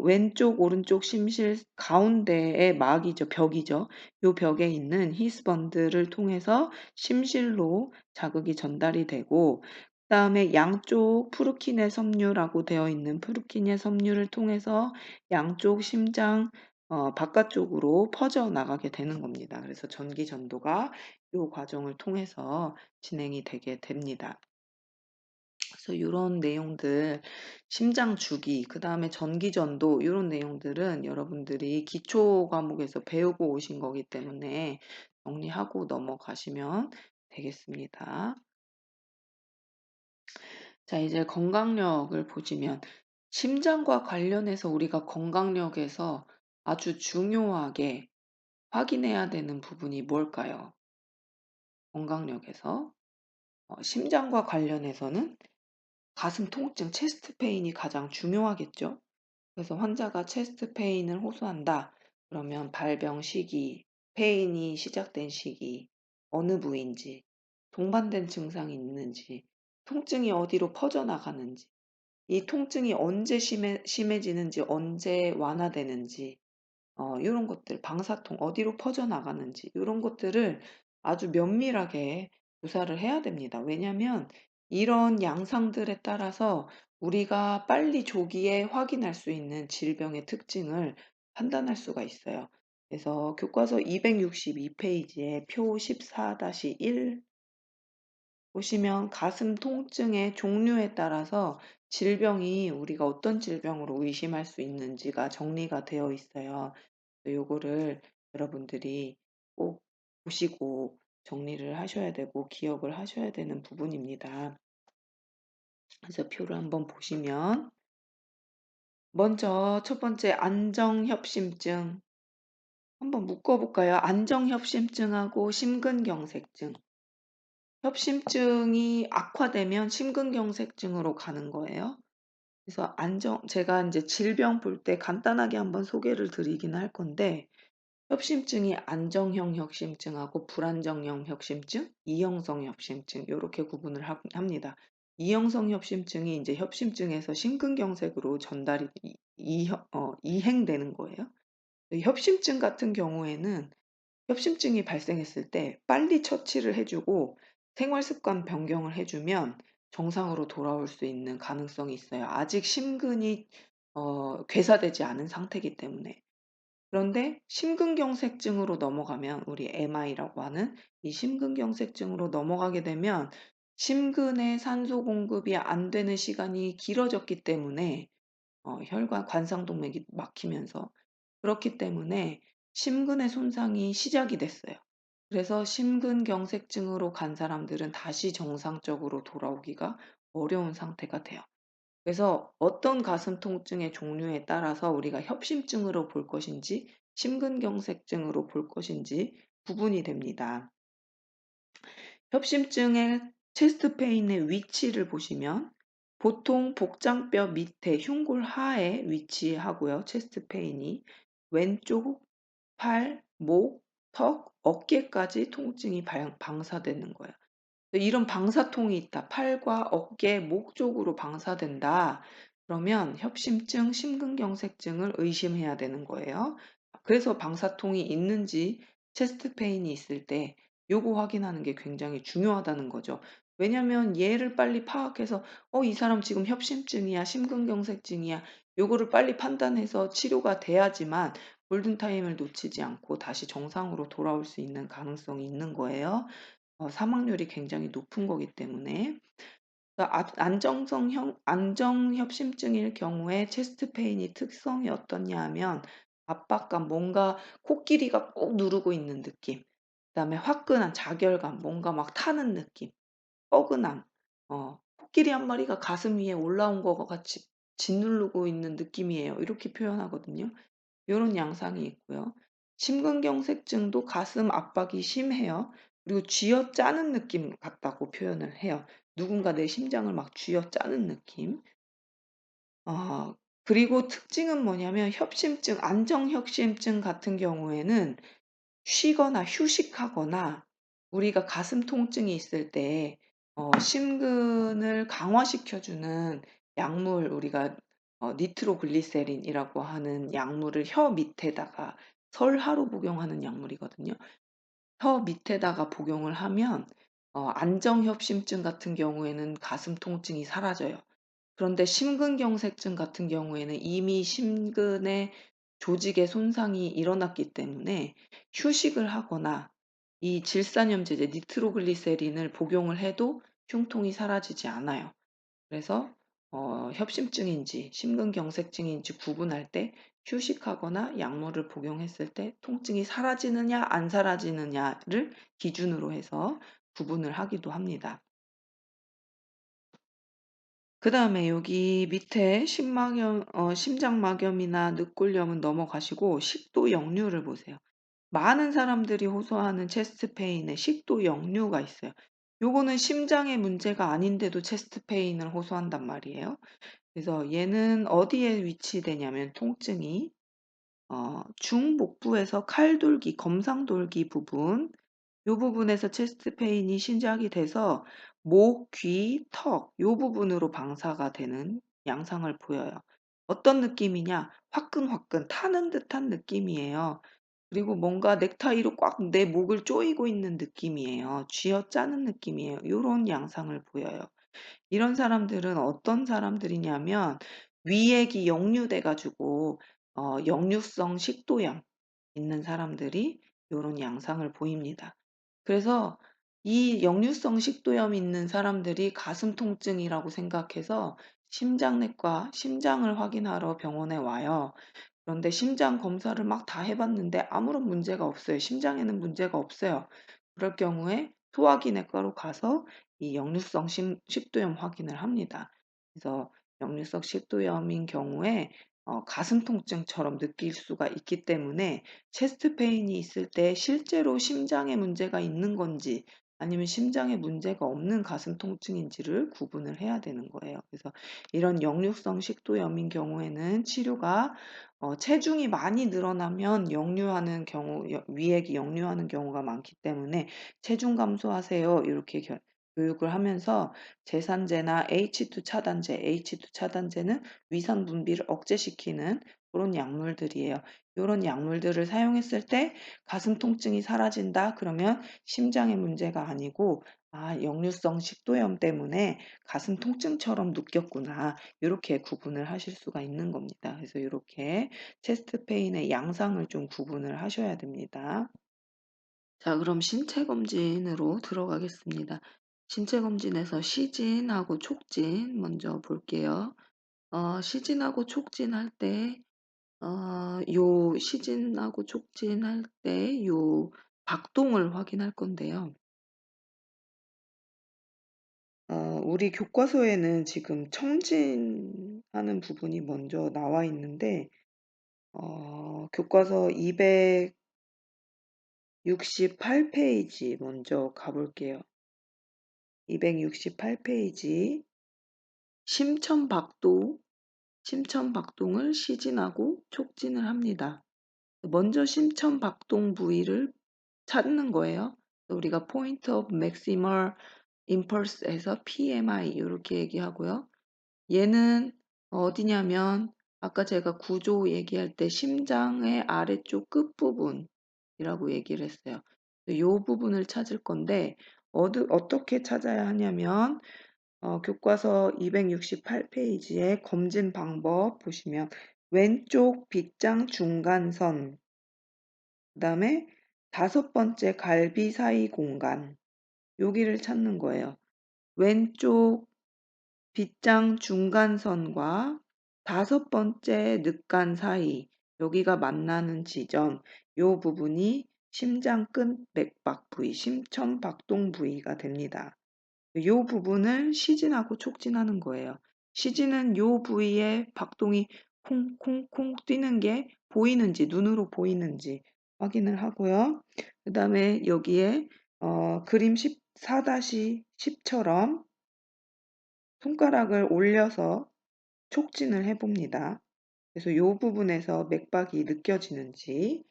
왼쪽, 오른쪽 심실 가운데의 막이죠, 벽이죠. 요 벽에 있는 히스 번들을 통해서 심실로 자극이 전달이 되고, 그다음에 양쪽 프루키네 섬유라고 되어 있는 프루키네 섬유를 통해서 양쪽 심장 바깥쪽으로 퍼져나가게 되는 겁니다. 그래서 전기 전도가 이 과정을 통해서 진행이 되게 됩니다. 그래서 이런 내용들, 심장 주기, 그 다음에 전기 전도 이런 내용들은 여러분들이 기초 과목에서 배우고 오신 거기 때문에 정리하고 넘어가시면 되겠습니다. 자, 이제 건강력을 보시면 심장과 관련해서 우리가 건강력에서 아주 중요하게 확인해야 되는 부분이 뭘까요? 건강력에서 심장과 관련해서는 가슴 통증, 체스트 페인이 가장 중요하겠죠. 그래서 환자가 체스트 페인을 호소한다. 그러면 발병 시기, 페인이 시작된 시기, 어느 부위인지, 동반된 증상이 있는지, 통증이 어디로 퍼져나가는지, 이 통증이 언제 심해지는지, 언제 완화되는지, 요런 것들, 방사통 어디로 퍼져나가는지 요런 것들을 아주 면밀하게 조사를 해야 됩니다. 왜냐하면 이런 양상들에 따라서 우리가 빨리 조기에 확인할 수 있는 질병의 특징을 판단할 수가 있어요. 그래서 교과서 262페이지에 표 14-1 보시면 가슴 통증의 종류에 따라서 질병이 우리가 어떤 질병으로 의심할 수 있는지가 정리가 되어 있어요. 요거를 여러분들이 꼭 보시고 정리를 하셔야 되고 기억을 하셔야 되는 부분입니다. 그래서 표를 한번 보시면 먼저 첫 번째 안정협심증 한번 묶어볼까요? 안정협심증하고 심근경색증. 협심증이 악화되면 심근경색증으로 가는 거예요. 그래서 제가 이제 질병 볼 때 간단하게 한번 소개를 드리긴 할 건데 협심증이 안정형 협심증하고 불안정형 협심증, 이형성 협심증 요렇게 구분을 합니다. 이형성 협심증이 이제 협심증에서 심근경색으로 전달이 이행되는 거예요. 협심증 같은 경우에는 협심증이 발생했을 때 빨리 처치를 해주고 생활습관 변경을 해주면 정상으로 돌아올 수 있는 가능성이 있어요. 아직 심근이 괴사되지 않은 상태이기 때문에. 그런데 심근경색증으로 넘어가면 우리 MI라고 하는 이 심근경색증으로 넘어가게 되면 심근에 산소 공급이 안 되는 시간이 길어졌기 때문에 혈관 관상동맥이 막히면서 그렇기 때문에 심근의 손상이 시작이 됐어요. 그래서 심근경색증으로 간 사람들은 다시 정상적으로 돌아오기가 어려운 상태가 돼요. 그래서 어떤 가슴 통증의 종류에 따라서 우리가 협심증으로 볼 것인지 심근경색증으로 볼 것인지 구분이 됩니다. 협심증의 체스트 페인의 위치를 보시면 보통 복장뼈 밑에 흉골 하에 위치하고요. 체스트 페인이 왼쪽 팔, 목, 턱, 어깨까지 통증이 방사되는 거예요. 이런 방사통이 있다. 팔과 어깨, 목 쪽으로 방사된다. 그러면 협심증, 심근경색증을 의심해야 되는 거예요. 그래서 방사통이 있는지 체스트 페인이 있을 때 요거 확인하는 게 굉장히 중요하다는 거죠. 왜냐면 얘를 빨리 파악해서 이 사람 지금 협심증이야, 심근경색증이야. 요거를 빨리 판단해서 치료가 돼야지만 골든타임을 놓치지 않고 다시 정상으로 돌아올 수 있는 가능성이 있는 거예요. 사망률이 굉장히 높은 거기 때문에. 그러니까 안정협심증일 경우에 체스트 페인이 특성이 어떻냐 하면 압박감, 뭔가 코끼리가 꼭 누르고 있는 느낌, 그다음에 화끈한 자결감, 뭔가 막 타는 느낌, 뻐근함, 코끼리 한 마리가 가슴 위에 올라온 것 같이 짓누르고 있는 느낌이에요. 이렇게 표현하거든요. 요런 양상이 있고요. 심근경색증도 가슴 압박이 심해요. 그리고 쥐어짜는 느낌 같다고 표현을 해요. 누군가 내 심장을 막 쥐어짜는 느낌. 어 그리고 특징은 뭐냐면 협심증, 안정협심증 같은 경우에는 쉬거나 휴식하거나 우리가 가슴 통증이 있을 때 심근을 강화시켜 주는 약물, 우리가 니트로글리세린이라고 하는 약물을 혀 밑에다가 설하로 복용하는 약물이거든요. 혀 밑에다가 복용을 하면 안정협심증 같은 경우에는 가슴 통증이 사라져요. 그런데 심근경색증 같은 경우에는 이미 심근의 조직에 손상이 일어났기 때문에 휴식을 하거나 이 질산염제제 니트로글리세린을 복용을 해도 흉통이 사라지지 않아요. 그래서 협심증인지 심근경색증인지 구분할 때 휴식하거나 약물을 복용했을 때 통증이 사라지느냐 안 사라지느냐를 기준으로 해서 구분을 하기도 합니다. 그다음에 여기 밑에 심장막염이나 늑골염은 넘어가시고 식도 역류를 보세요. 많은 사람들이 호소하는 체스트 페인에 식도 역류가 있어요. 요거는 심장의 문제가 아닌데도 체스트 페인을 호소한단 말이에요. 그래서 얘는 어디에 위치되냐면 통증이 중복부에서 칼돌기, 검상돌기 부분, 요 부분에서 체스트 페인이 시작이 돼서 목, 귀, 턱 요 부분으로 방사가 되는 양상을 보여요. 어떤 느낌이냐? 화끈화끈 타는 듯한 느낌이에요. 그리고 뭔가 넥타이로 꽉 내 목을 조이고 있는 느낌이에요. 쥐어짜는 느낌이에요. 요런 양상을 보여요. 이런 사람들은 어떤 사람들이냐면 위액이 역류돼 가지고 역류성 식도염 있는 사람들이 요런 양상을 보입니다. 그래서 이 역류성 식도염 있는 사람들이 가슴 통증이라고 생각해서 심장내과 심장을 확인하러 병원에 와요. 그런데 심장 검사를 막 다 해 봤는데 아무런 문제가 없어요. 심장에는 문제가 없어요. 그럴 경우에 소화기 내과로 가서 이 역류성 식도염 확인을 합니다. 그래서 역류성 식도염인 경우에 가슴 통증처럼 느낄 수가 있기 때문에 체스트 페인이 있을 때 실제로 심장에 문제가 있는 건지 아니면 심장에 문제가 없는 가슴 통증인지를 구분을 해야 되는 거예요. 그래서 이런 역류성 식도염인 경우에는 치료가 체중이 많이 늘어나면 역류하는 경우, 위액이 역류하는 경우가 많기 때문에 체중 감소하세요. 이렇게 교육을 하면서 제산제나 H2 차단제, H2 차단제는 위산 분비를 억제시키는 그런 약물들이에요. 이런 약물들을 사용했을 때 가슴 통증이 사라진다. 그러면 심장의 문제가 아니고 역류성 식도염 때문에 가슴 통증처럼 느꼈구나. 이렇게 구분을 하실 수가 있는 겁니다. 그래서 이렇게 체스트 페인의 양상을 좀 구분을 하셔야 됩니다. 자, 그럼 신체 검진으로 들어가겠습니다. 신체 검진에서 시진하고 촉진 먼저 볼게요. 시진하고 촉진할 때, 요 시진하고 촉진할 때 요 박동을 확인할 건데요. 우리 교과서에는 지금 첨진하는 부분이 먼저 나와 있는데, 교과서 268 페이지 먼저 가볼게요. 268 페이지. 심천박동, 심천박동을 시진하고 촉진을 합니다. 먼저 심천박동 부위를 찾는 거예요. 우리가 point of maximal impulse에서 PMI 요렇게 얘기하고요. 얘는 어디냐면 아까 제가 구조 얘기할 때 심장의 아래쪽 끝부분이라고 얘기를 했어요. 요 부분을 찾을 건데 어떻게 찾아야 하냐면 교과서 268페이지에 검진 방법 보시면 왼쪽 빗장 중간선, 그다음에 다섯 번째 갈비 사이 공간, 여기를 찾는 거예요. 왼쪽 빗장 중간선과 다섯 번째 늑간 사이, 여기가 만나는 지점, 요 부분이 심장 끝 맥박 부위, 심천박동 부위가 됩니다. 요 부분을 시진하고 촉진하는 거예요. 시진은 요 부위에 박동이 콩콩콩 뛰는 게 보이는지, 눈으로 보이는지 확인을 하고요. 그 다음에 여기에 그림 14-10처럼 손가락을 올려서 촉진을 해봅니다. 그래서 이 부분에서 맥박이 느껴지는지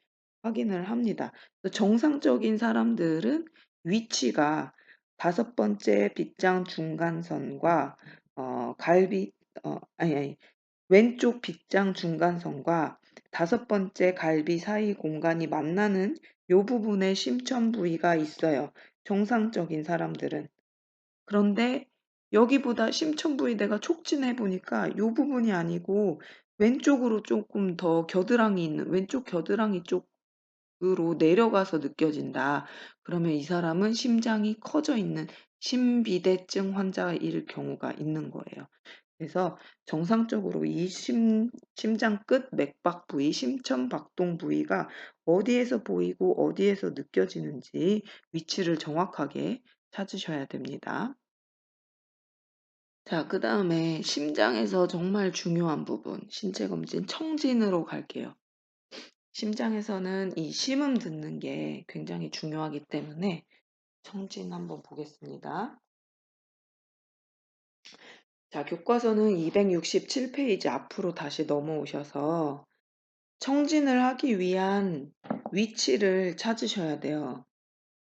확인을 합니다. 정상적인 사람들은 위치가 다섯 번째 빗장 중간선과 갈비 아니 왼쪽 빗장 중간선과 다섯 번째 갈비 사이 공간이 만나는 이 부분에 심천 부위가 있어요. 정상적인 사람들은. 그런데 여기보다 심천 부위 내가 촉진해 보니까 이 부분이 아니고 왼쪽으로 조금 더 겨드랑이 있는 왼쪽 겨드랑이 쪽으로 내려가서 느껴진다. 그러면 이 사람은 심장이 커져 있는 심비대증 환자일 경우가 있는 거예요. 그래서 정상적으로 이 심장 끝 맥박 부위, 심천박동 부위가 어디에서 보이고 어디에서 느껴지는지 위치를 정확하게 찾으셔야 됩니다. 자, 그 다음에 심장에서 정말 중요한 부분, 신체검진 청진으로 갈게요. 심장에서는 이 심음 듣는 게 굉장히 중요하기 때문에 청진 한번 보겠습니다. 자, 교과서는 267페이지 앞으로 다시 넘어오셔서 청진을 하기 위한 위치를 찾으셔야 돼요.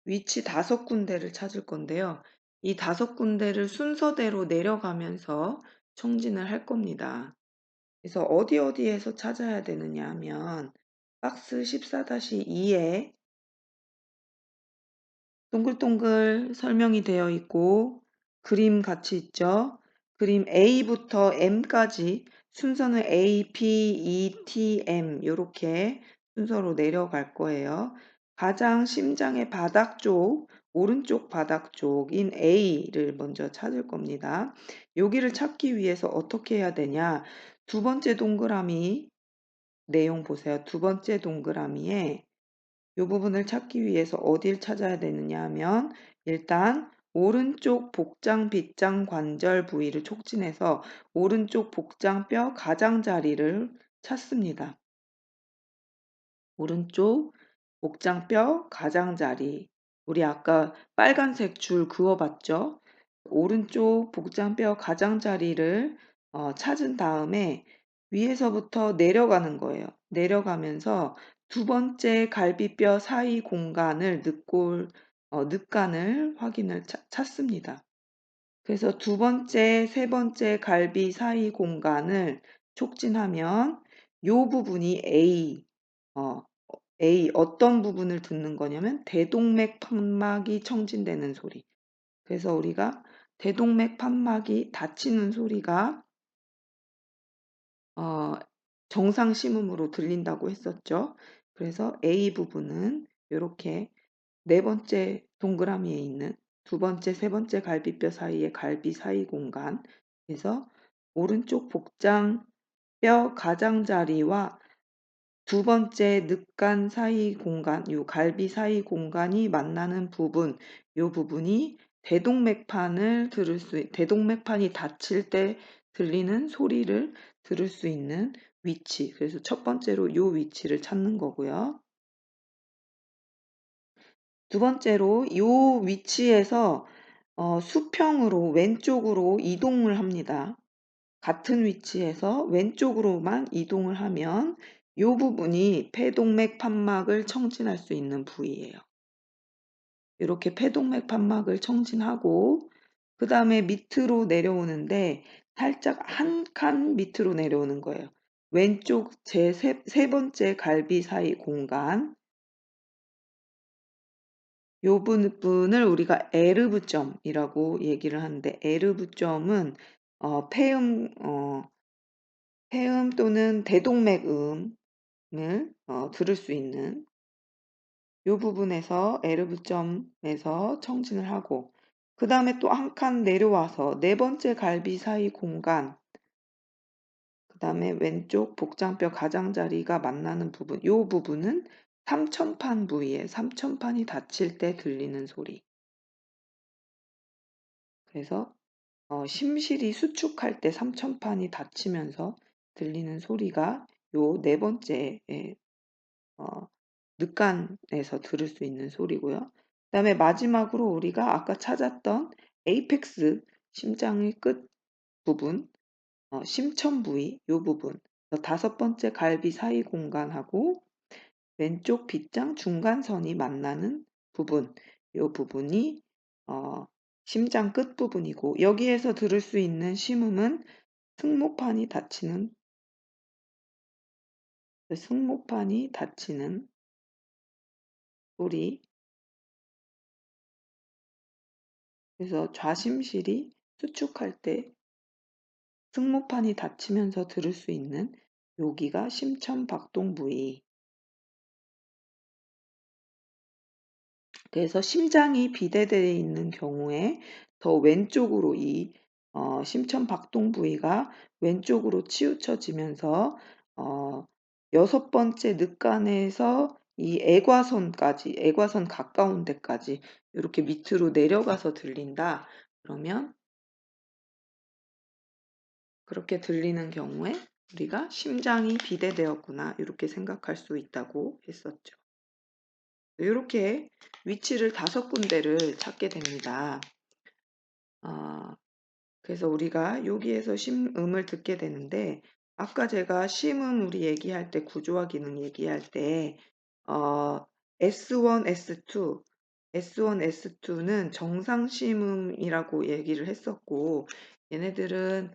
위치 다섯 군데를 찾을 건데요. 이 다섯 군데를 순서대로 내려가면서 청진을 할 겁니다. 그래서 어디에서 찾아야 되느냐 하면 박스 14-2에 동글동글 설명이 되어 있고 그림 같이 있죠. 그림 A부터 M까지 순서는 A, P, E, T, M 이렇게 순서로 내려갈 거예요. 가장 심장의 바닥 쪽, 오른쪽 바닥 쪽인 A를 먼저 찾을 겁니다. 여기를 찾기 위해서 어떻게 해야 되냐? 두 번째 동그라미 내용 보세요. 두 번째 동그라미에 이 부분을 찾기 위해서 어딜 찾아야 되느냐 하면 일단 오른쪽 복장 빗장 관절 부위를 촉진해서 오른쪽 복장뼈 가장자리를 찾습니다. 오른쪽 복장뼈 가장자리. 우리 아까 빨간색 줄 그어봤죠? 오른쪽 복장뼈 가장자리를 찾은 다음에 위에서부터 내려가는 거예요. 내려가면서 두 번째 갈비뼈 사이 공간을 늑간을 찾습니다. 그래서 두 번째, 세 번째 갈비 사이 공간을 촉진하면 요 부분이 A 어떤 부분을 듣는 거냐면 대동맥 판막이 청진되는 소리. 그래서 우리가 대동맥 판막이 닫히는 소리가 정상 심음으로 들린다고 했었죠. 그래서 A 부분은 이렇게 네 번째 동그라미에 있는 두 번째, 세 번째 갈비뼈 사이의 갈비 사이 공간, 그래서 오른쪽 복장 뼈 가장자리와 두 번째 늑간 사이 공간, 요 갈비 사이 공간이 만나는 부분, 요 부분이 대동맥판이 닫힐 때 들리는 소리를 들을 수 있는 위치. 그래서 첫 번째로 요 위치를 찾는 거고요. 두 번째로 요 위치에서 수평으로 왼쪽으로 이동을 합니다. 같은 위치에서 왼쪽으로만 이동을 하면 이 부분이 폐동맥 판막을 청진할 수 있는 부위예요. 이렇게 폐동맥 판막을 청진하고 그다음에 밑으로 내려오는데 살짝 한 칸 밑으로 내려오는 거예요. 왼쪽 세 번째 갈비 사이 공간 요 부분을 우리가 에르브점이라고 얘기를 하는데 에르브점은 폐음 또는 대동맥음을 들을 수 있는 요 부분에서 에르브점에서 청진을 하고 그다음에 또 한 칸 내려와서 네 번째 갈비 사이 공간 그다음에 왼쪽 복장뼈 가장자리가 만나는 부분 요 부분은 삼천판 부위에 삼천판이 닫힐 때 들리는 소리. 그래서 심실이 수축할 때 삼천판이 닫히면서 들리는 소리가 요 네 번째 어 늑간에서 들을 수 있는 소리고요. 그다음에 마지막으로 우리가 아까 찾았던 에이펙스 심장의 끝 부분 심천 부위 요 부분 다섯 번째 갈비 사이 공간하고 왼쪽 빗장 중간선이 만나는 부분 요 부분이 어 심장 끝 부분이고 여기에서 들을 수 있는 심음은 승모판이 닫히는 소리 그래서 좌심실이 수축할 때 승모판이 닫히면서 들을 수 있는 여기가 심천박동 부위. 그래서 심장이 비대되어 있는 경우에 더 왼쪽으로 이 심천박동 부위가 왼쪽으로 치우쳐지면서 여섯 번째 늑간에서 이 애과선 가까운 데까지 이렇게 밑으로 내려가서 들린다. 그러면 그렇게 들리는 경우에 우리가 심장이 비대되었구나 이렇게 생각할 수 있다고 했었죠. 이렇게 위치를 다섯 군데를 찾게 됩니다. 그래서 우리가 여기에서 심음을 듣게 되는데 아까 제가 심음 우리 얘기할 때 구조화 기능 얘기할 때 S1, S2, S1, S2는 정상 심음이라고 얘기를 했었고 얘네들은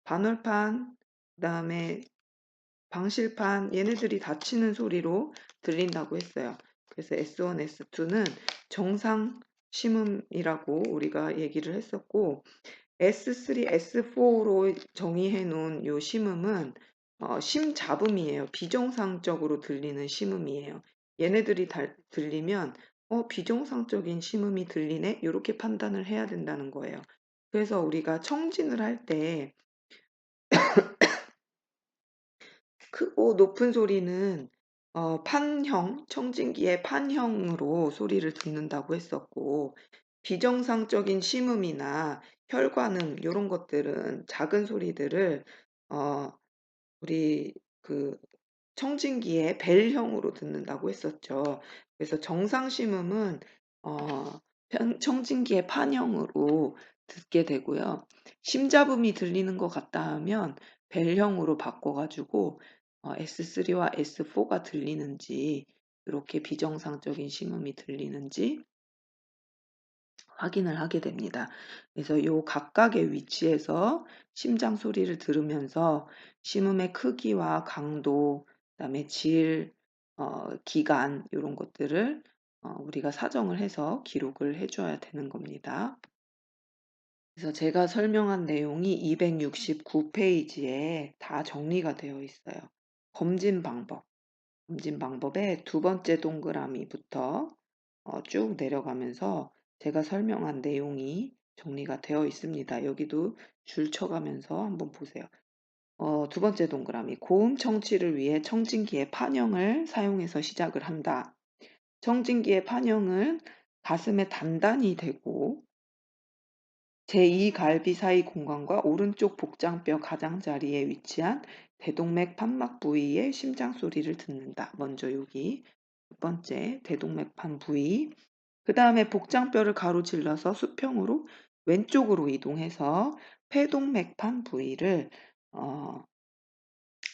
반월판 그다음에 방실판 얘네들이 닫히는 소리로 들린다고 했어요. 그래서 S1, S2는 정상 심음이라고 우리가 얘기를 했었고 S3, S4로 정의해 놓은 요 심음은 심잡음이에요. 비정상적으로 들리는 심음이에요. 얘네들이 들리면 비정상적인 심음이 들리네? 이렇게 판단을 해야 된다는 거예요. 그래서 우리가 청진을 할때 크고 높은 소리는 청진기의 판형으로 소리를 듣는다고 했었고 비정상적인 심음이나 혈관음 요런 것들은 작은 소리들을 어 우리 그 청진기의 벨형으로 듣는다고 했었죠. 그래서 정상 심음은 청진기의 판형으로 듣게 되고요. 심잡음이 들리는 것 같다 하면 벨형으로 바꿔가지고 S3와 S4가 들리는지 이렇게 비정상적인 심음이 들리는지 확인을 하게 됩니다. 그래서 요 각각의 위치에서 심장 소리를 들으면서 심음의 크기와 강도, 그다음에 질, 기간 이런 것들을 우리가 사정을 해서 기록을 해줘야 되는 겁니다. 그래서 제가 설명한 내용이 269페이지에 다 정리가 되어 있어요. 검진 방법의 두 번째 동그라미부터 쭉 내려가면서 제가 설명한 내용이 정리가 되어 있습니다. 여기도 줄 쳐가면서 한번 보세요. 두 번째 동그라미 고음 청취를 위해 청진기의 판형을 사용해서 시작을 한다. 청진기의 판형은 가슴에 단단히 대고 제2 갈비 사이 공간과 오른쪽 복장뼈 가장자리에 위치한 대동맥 판막 부위의 심장 소리를 듣는다. 먼저 여기 첫 번째 대동맥판 부위 그 다음에 복장뼈를 가로질러서 수평으로 왼쪽으로 이동해서 폐동맥판 부위를 어,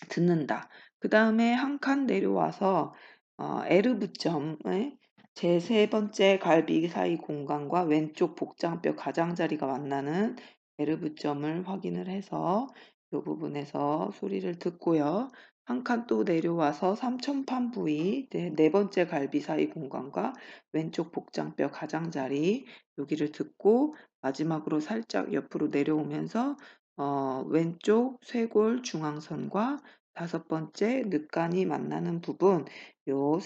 듣는다. 그 다음에 한 칸 내려와서 에르브점의 제3 번째 갈비 사이 공간과 왼쪽 복장뼈 가장자리가 만나는 에르브점을 확인을 해서 이 부분에서 소리를 듣고요. 한 칸 또 내려와서 삼천판 부위, 네 번째 갈비 사이 공간과 왼쪽 복장뼈 가장자리 여기를 듣고 마지막으로 살짝 옆으로 내려오면서 왼쪽 쇄골 중앙선과 5번째 늑간이 만나는 부분 요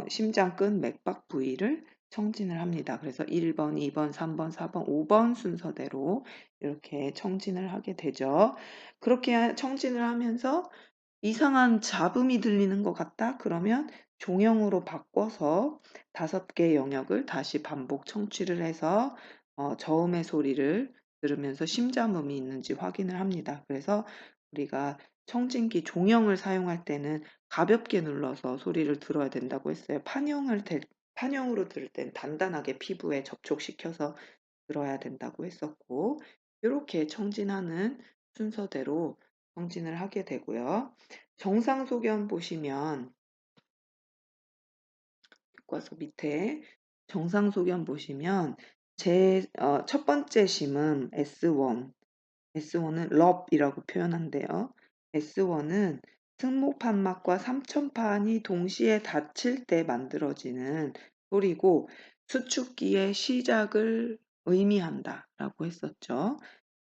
심장끝 맥박 부위를 청진을 합니다. 그래서 1번, 2번, 3번, 4번, 5번 순서대로 이렇게 청진을 하게 되죠. 그렇게 청진을 하면서 이상한 잡음이 들리는 것 같다? 그러면 종영으로 바꿔서 5개 영역을 다시 반복 청취를 해서 저음의 소리를 들으면서 심잡음이 있는지 확인을 합니다. 그래서 우리가 청진기 종영을 사용할 때는 가볍게 눌러서 소리를 들어야 된다고 했어요. 판형으로 들을 땐 단단하게 피부에 접촉시켜서 들어야 된다고 했었고 이렇게 청진하는 순서대로 청진을 하게 되고요. 정상소견 보시면 교과서 밑에 정상소견 보시면 첫 번째 심음 S1, S1은 럽이라고 표현한대요. S1은 승모판막과 삼천판이 동시에 닫힐 때 만들어지는 소리고 수축기의 시작을 의미한다라고 했었죠.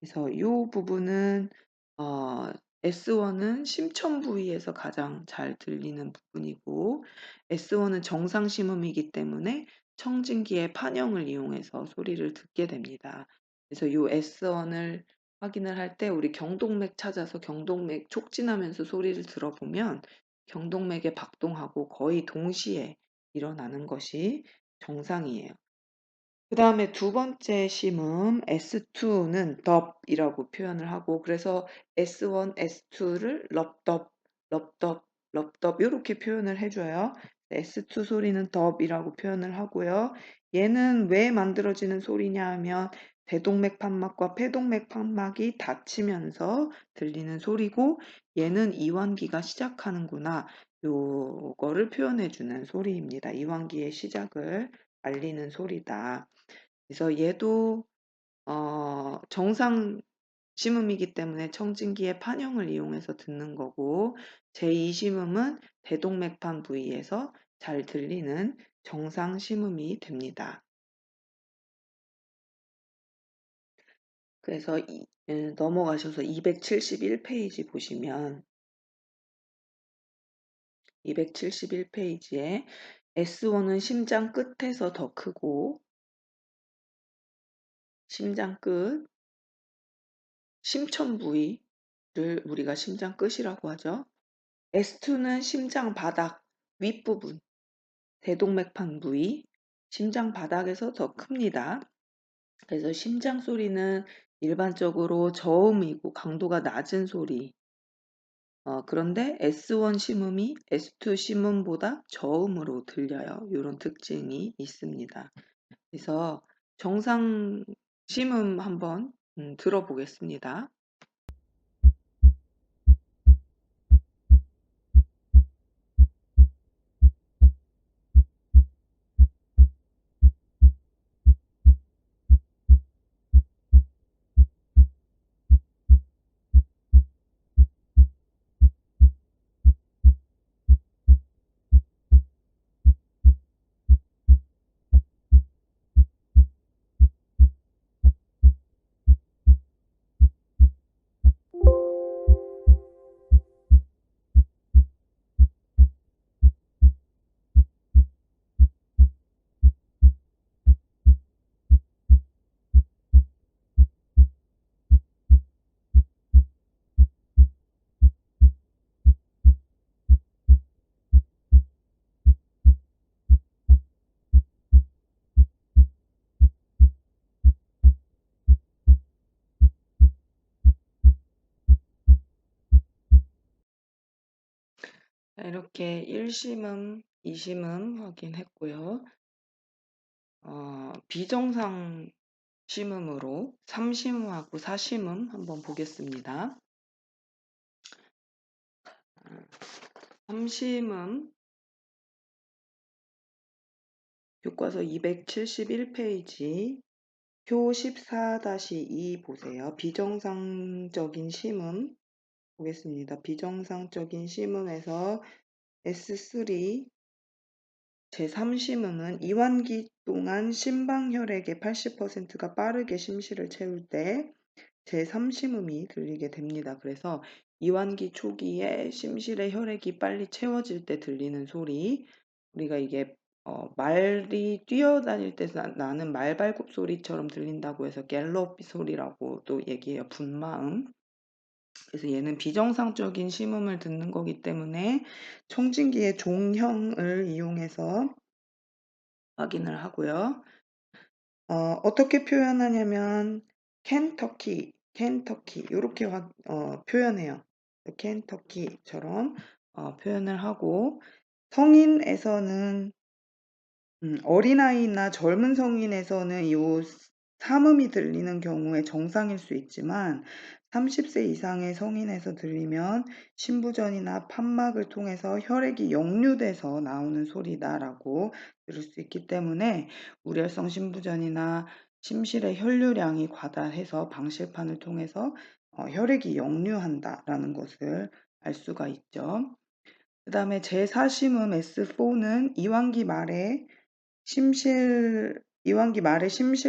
그래서 이 부분은 어 S1은 심천 부위에서 가장 잘 들리는 부분이고 S1은 정상 심음이기 때문에 청진기의 판형을 이용해서 소리를 듣게 됩니다. 그래서 이 S1을 확인을 할 때 우리 경동맥 찾아서 경동맥 촉진하면서 소리를 들어보면 경동맥의 박동하고 거의 동시에 일어나는 것이 정상이에요. 그 다음에 두 번째 심음 S2는 덥이라고 표현을 하고 그래서 S1, S2를 럽덥, 럽덥, 럽덥 이렇게 표현을 해줘요. S2 소리는 덥이라고 표현을 하고요. 얘는 왜 만들어지는 소리냐 하면 대동맥 판막과 폐동맥 판막이 닫히면서 들리는 소리고 얘는 이완기가 시작하는구나. 요거를 표현해주는 소리입니다. 이완기의 시작을 알리는 소리다. 그래서 얘도 정상 심음이기 때문에 청진기의 판형을 이용해서 듣는 거고 제2 심음은 대동맥판 부위에서 잘 들리는 정상 심음이 됩니다. 그래서 넘어가셔서 271페이지 보시면 271페이지에 S1은 심장 끝에서 더 크고 심장 끝 심천 부위를 우리가 심장 끝이라고 하죠. S2는 심장 바닥 윗부분, 대동맥판 부위, 심장 바닥에서 더 큽니다. 그래서 심장 소리는 일반적으로 저음이고 강도가 낮은 소리. 그런데 S1 심음이 S2 심음보다 저음으로 들려요. 이런 특징이 있습니다. 그래서 정상 심음 한번 들어보겠습니다. 이렇게 1심음, 2심음 확인했고요. 비정상 심음으로 3심음하고 4심음 한번 보겠습니다. 3심음 교과서 271페이지 표 14-2 보세요. 비정상적인 심음 보겠습니다. 비정상적인 심음에서 S3 제3심음은 이완기 동안 심방혈액의 80%가 빠르게 심실을 채울 때 제3심음이 들리게 됩니다. 그래서 이완기 초기에 심실의 혈액이 빨리 채워질 때 들리는 소리, 우리가 이게 말이 뛰어다닐 때 나는 말발굽 소리처럼 들린다고 해서 갤럽 소리라고도 얘기해요. 분마음. 그래서 얘는 비정상적인 심음을 듣는 거기 때문에 청진기의 종형을 이용해서 확인을 하고요. 어떻게 표현하냐면 켄터키 이렇게 표현해요. 켄터키처럼 표현을 하고, 성인에서는 어린아이나 젊은 성인에서는 이 삼음이 들리는 경우에 정상일 수 있지만 30세 이상의 성인에서 들리면 심부전이나 판막을 통해서 혈액이 역류돼서 나오는 소리다라고 들을 수 있기 때문에 우려성 심부전이나 심실의 혈류량이 과다해서 방실판을 통해서 혈액이 역류한다라는 것을 알 수가 있죠. 그 다음에 제4심음 S4는 이완기 말의 심실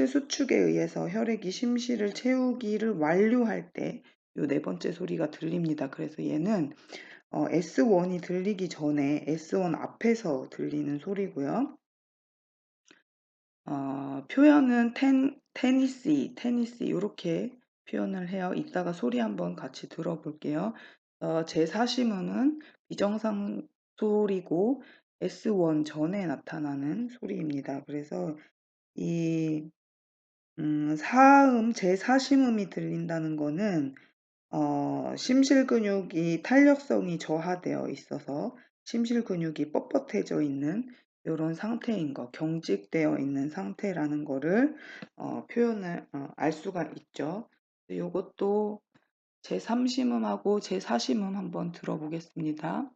수축에 의해서 혈액이 심실을 채우기를 완료할 때 요 네 번째 소리가 들립니다. 그래서 얘는 S1이 들리기 전에 S1 앞에서 들리는 소리고요. 표현은 테니시 이렇게 표현을 해요. 이따가 소리 한번 같이 들어볼게요. 제4심음은 비정상 소리고 S1 전에 나타나는 소리입니다. 그래서 이 제4심음이 들린다는 거는 심실 근육이 탄력성이 저하되어 있어서 심실 근육이 뻣뻣해져 있는 이런 상태인 거, 경직되어 있는 상태라는 거를 알 수가 있죠. 이것도 제3심음하고 제4심음 한번 들어보겠습니다.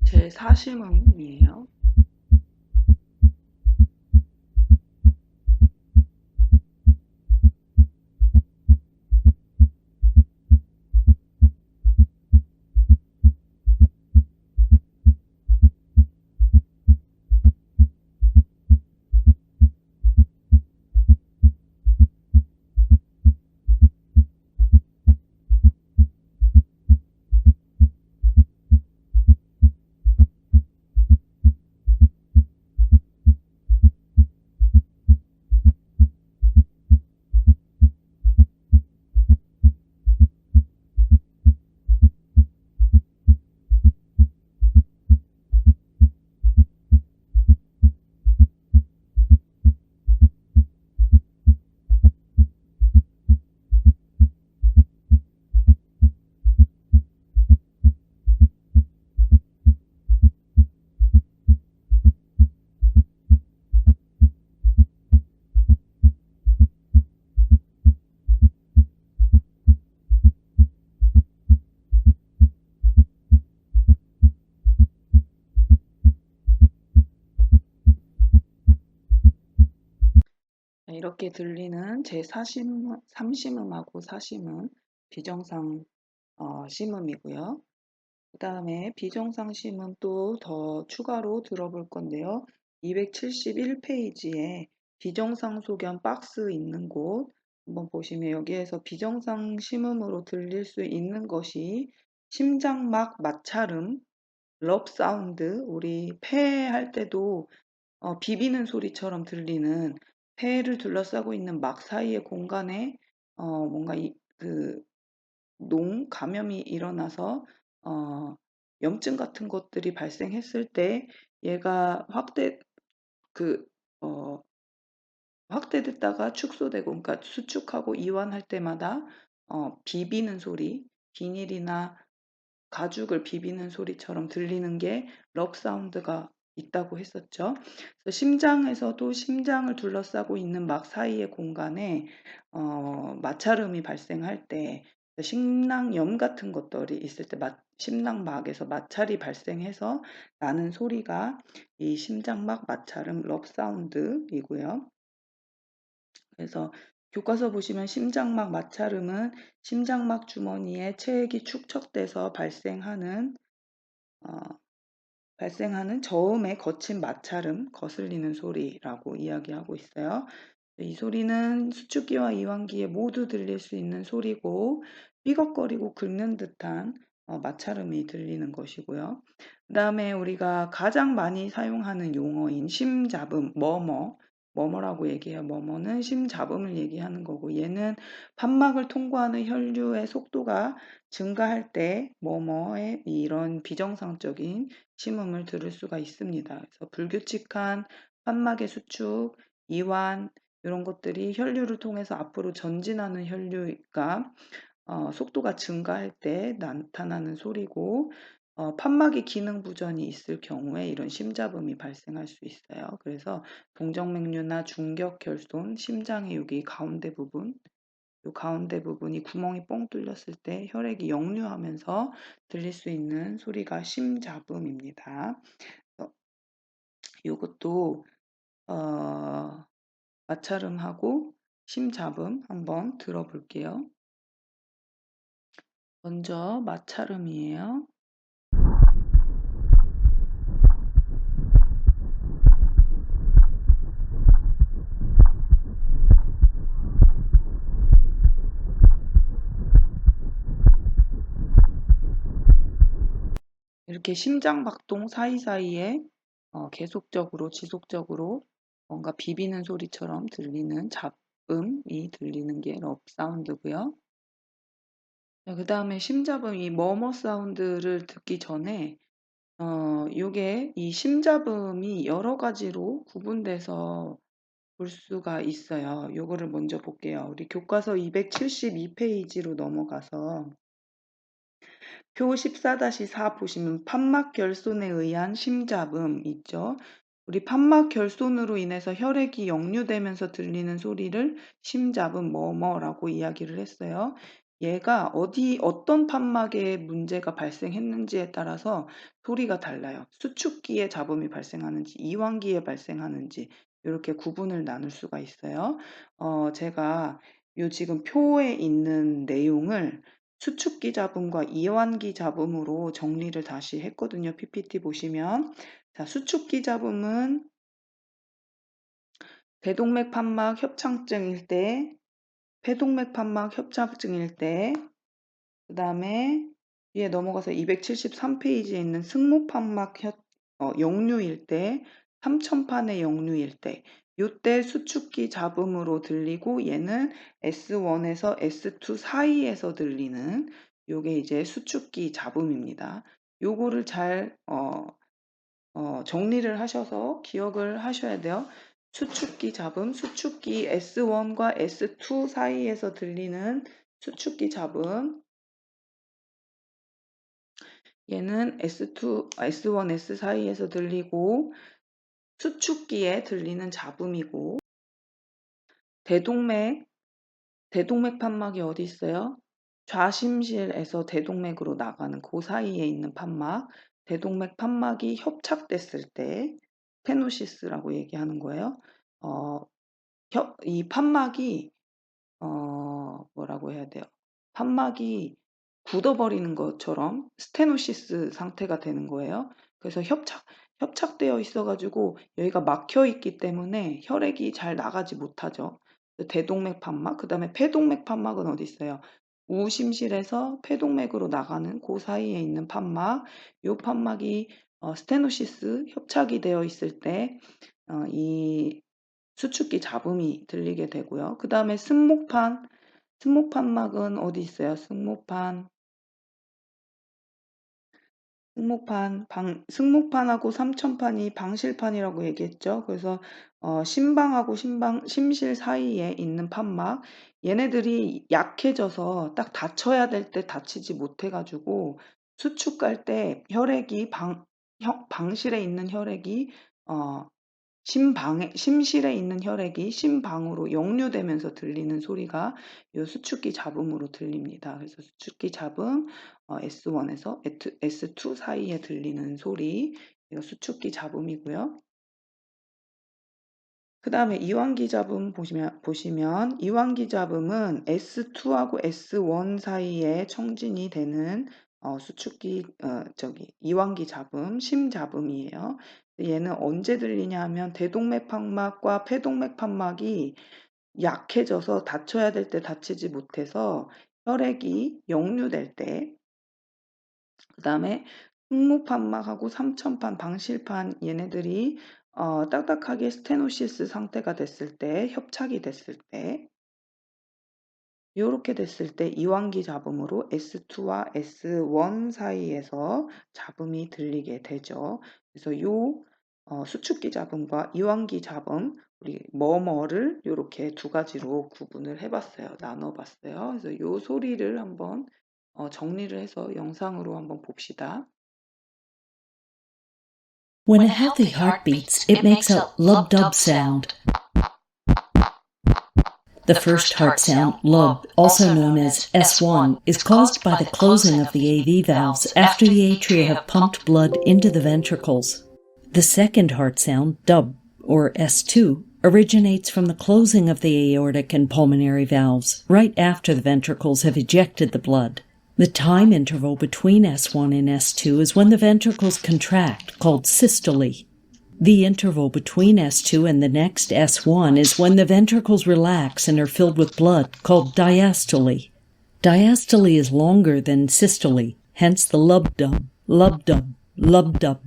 제4심음이에요. 이렇게 들리는 제3심음하고 4심음 비정상 심음이고요. 그다음에 비정상 심음 또 더 추가로 들어볼 건데요. 271 페이지에 비정상 소견 박스 있는 곳 한번 보시면 여기에서 비정상 심음으로 들릴 수 있는 것이 심장막 마찰음, 럽 사운드, 우리 폐 할 때도 비비는 소리처럼 들리는 폐를 둘러싸고 있는 막 사이의 공간에 뭔가 감염이 일어나서 어 염증 같은 것들이 발생했을 때 얘가 그 어 확대됐다가 축소되고, 그러니까 수축하고 이완할 때마다 비비는 소리, 비닐이나 가죽을 비비는 소리처럼 들리는 게 럽 사운드가 있다고 했었죠. 그래서 심장에서도 심장을 둘러싸고 있는 막 사이의 공간에 마찰음이 발생할 때, 심낭염 같은 것들이 있을 때 심낭막에서 마찰이 발생해서 나는 소리가 이 심장막 마찰음 럽 사운드이고요. 그래서 교과서 보시면 심장막 마찰음은 심장막 주머니에 체액이 축적돼서 어, 발생하는 저음의 거친 마찰음, 거슬리는 소리라고 이야기하고 있어요. 이 소리는 수축기와 이완기에 모두 들릴 수 있는 소리고, 삐걱거리고 긁는 듯한 마찰음이 들리는 것이고요. 그 다음에 우리가 가장 많이 사용하는 용어인 심잡음, 머머라고 얘기해요. 머머는 심잡음을 얘기하는 거고, 얘는 판막을 통과하는 혈류의 속도가 증가할 때 머머의 이런 비정상적인 심음을 들을 수가 있습니다. 그래서 불규칙한 판막의 수축, 이완, 이런 것들이 혈류를 통해서 앞으로 전진하는 혈류가 속도가 증가할 때 나타나는 소리고, 판막의 기능 부전이 있을 경우에 이런 심잡음이 발생할 수 있어요. 그래서 동정맥류나 중격결손, 심장의 여기 가운데 부분, 이 가운데 부분이 구멍이 뻥 뚫렸을 때 혈액이 역류하면서 들릴 수 있는 소리가 심잡음입니다. 이것도 마찰음하고 심잡음 한번 들어볼게요. 먼저 마찰음이에요. 이렇게 심장박동 사이사이에 계속적으로 지속적으로 뭔가 비비는 소리처럼 들리는 잡음이 들리는 게 럽 사운드고요. 그 다음에 심잡음, 이 머머 사운드를 듣기 전에 요게 이 심잡음이 여러 가지로 구분돼서 볼 수가 있어요. 요거를 먼저 볼게요. 우리 교과서 272 페이지로 넘어가서 표 14-4 보시면 판막 결손에 의한 심잡음 있죠. 우리 판막 결손으로 인해서 혈액이 역류되면서 들리는 소리를 심잡음 머머라고 이야기를 했어요. 얘가 어떤 판막에 문제가 발생했는지에 따라서 소리가 달라요. 수축기에 잡음이 발생하는지 이완기에 발생하는지 이렇게 구분을 나눌 수가 있어요. 제가 요 지금 표에 있는 내용을 수축기 잡음과 이완기 잡음으로 정리를 다시 했거든요. PPT 보시면. 자, 수축기 잡음은 대동맥 판막 협착증일 때, 폐동맥 판막 협착증일 때, 그 다음에 위에 넘어가서 273 페이지에 있는 승모 판막 역류일 때, 삼천판의 역류일 때, 요때 수축기 잡음으로 들리고, 얘는 S1에서 S2 사이에서 들리는 요게 이제 수축기 잡음입니다. 요거를 잘 정리를 하셔서 기억을 하셔야 돼요. 수축기 잡음, 수축기 S1과 S2 사이에서 들리는 수축기 잡음, 얘는 S1, S 사이에서 들리고 수축기에 들리는 잡음이고, 대동맥 판막이 어디 있어요? 좌심실에서 대동맥으로 나가는 그 사이에 있는 판막, 대동맥 판막이 협착됐을 때 스테노시스라고 얘기하는 거예요. 이 판막이 뭐라고 해야 돼요? 판막이 굳어버리는 것처럼 스테노시스 상태가 되는 거예요. 그래서 협착되어 있어 가지고 여기가 막혀 있기 때문에 혈액이 잘 나가지 못하죠. 대동맥 판막, 그다음에 폐동맥 판막은 어디 있어요? 우심실에서 폐동맥으로 나가는 그 사이에 있는 판막, 요 판막이 스테노시스 협착이 되어 있을 때 이 수축기 잡음이 들리게 되고요. 그다음에 승모판막은 어디 있어요? 승모판하고 삼천판이 방실판이라고 얘기했죠. 그래서 심방하고 심실 사이에 있는 판막, 얘네들이 약해져서 딱 다쳐야 될 때 다치지 못해 가지고 수축할 때 혈액이 방실에 있는 혈액이 심실에 있는 혈액이 심방으로 역류되면서 들리는 소리가 이 수축기 잡음으로 들립니다. 그래서 수축기 잡음 S1에서 S2 사이에 들리는 소리, 이거 수축기 잡음이고요. 그 다음에 이완기 잡음 보시면 이완기 잡음은 S2하고 S1 사이에 청진이 되는 수축기 이완기 잡음, 심잡음이에요. 얘는 언제 들리냐 하면 대동맥 판막과 폐동맥 판막이 약해져서 다쳐야 될 때 다치지 못해서 혈액이 역류될 때, 그 다음에 승모판막하고 삼천판, 방실판 얘네들이 딱딱하게 스테노시스 상태가 됐을 때, 협착이 됐을 때, 이렇게 됐을 때 이완기 잡음으로 S2와 S1 사이에서 잡음이 들리게 되죠. 그래서 요 수축기 잡음과 이완기 잡음, 우리 뭐뭐를 이렇게 두 가지로 구분을 해봤어요. 나눠봤어요. 그래서 요 소리를 한번 정리를 해서 영상으로 한번 봅시다. When a healthy heart beats, it makes a lub-dub sound. The first heart sound, lub, also known as S1, is caused by the closing of the AV valves after the atria have pumped blood into the ventricles. The second heart sound, dub, or S2, originates from the closing of the aortic and pulmonary valves right after the ventricles have ejected the blood. The time interval between S1 and S2 is when the ventricles contract, called systole. The interval between S2 and the next S1 is when the ventricles relax and are filled with blood, called diastole. Diastole is longer than systole, hence the lub-dub, lub-dub, lub-dub.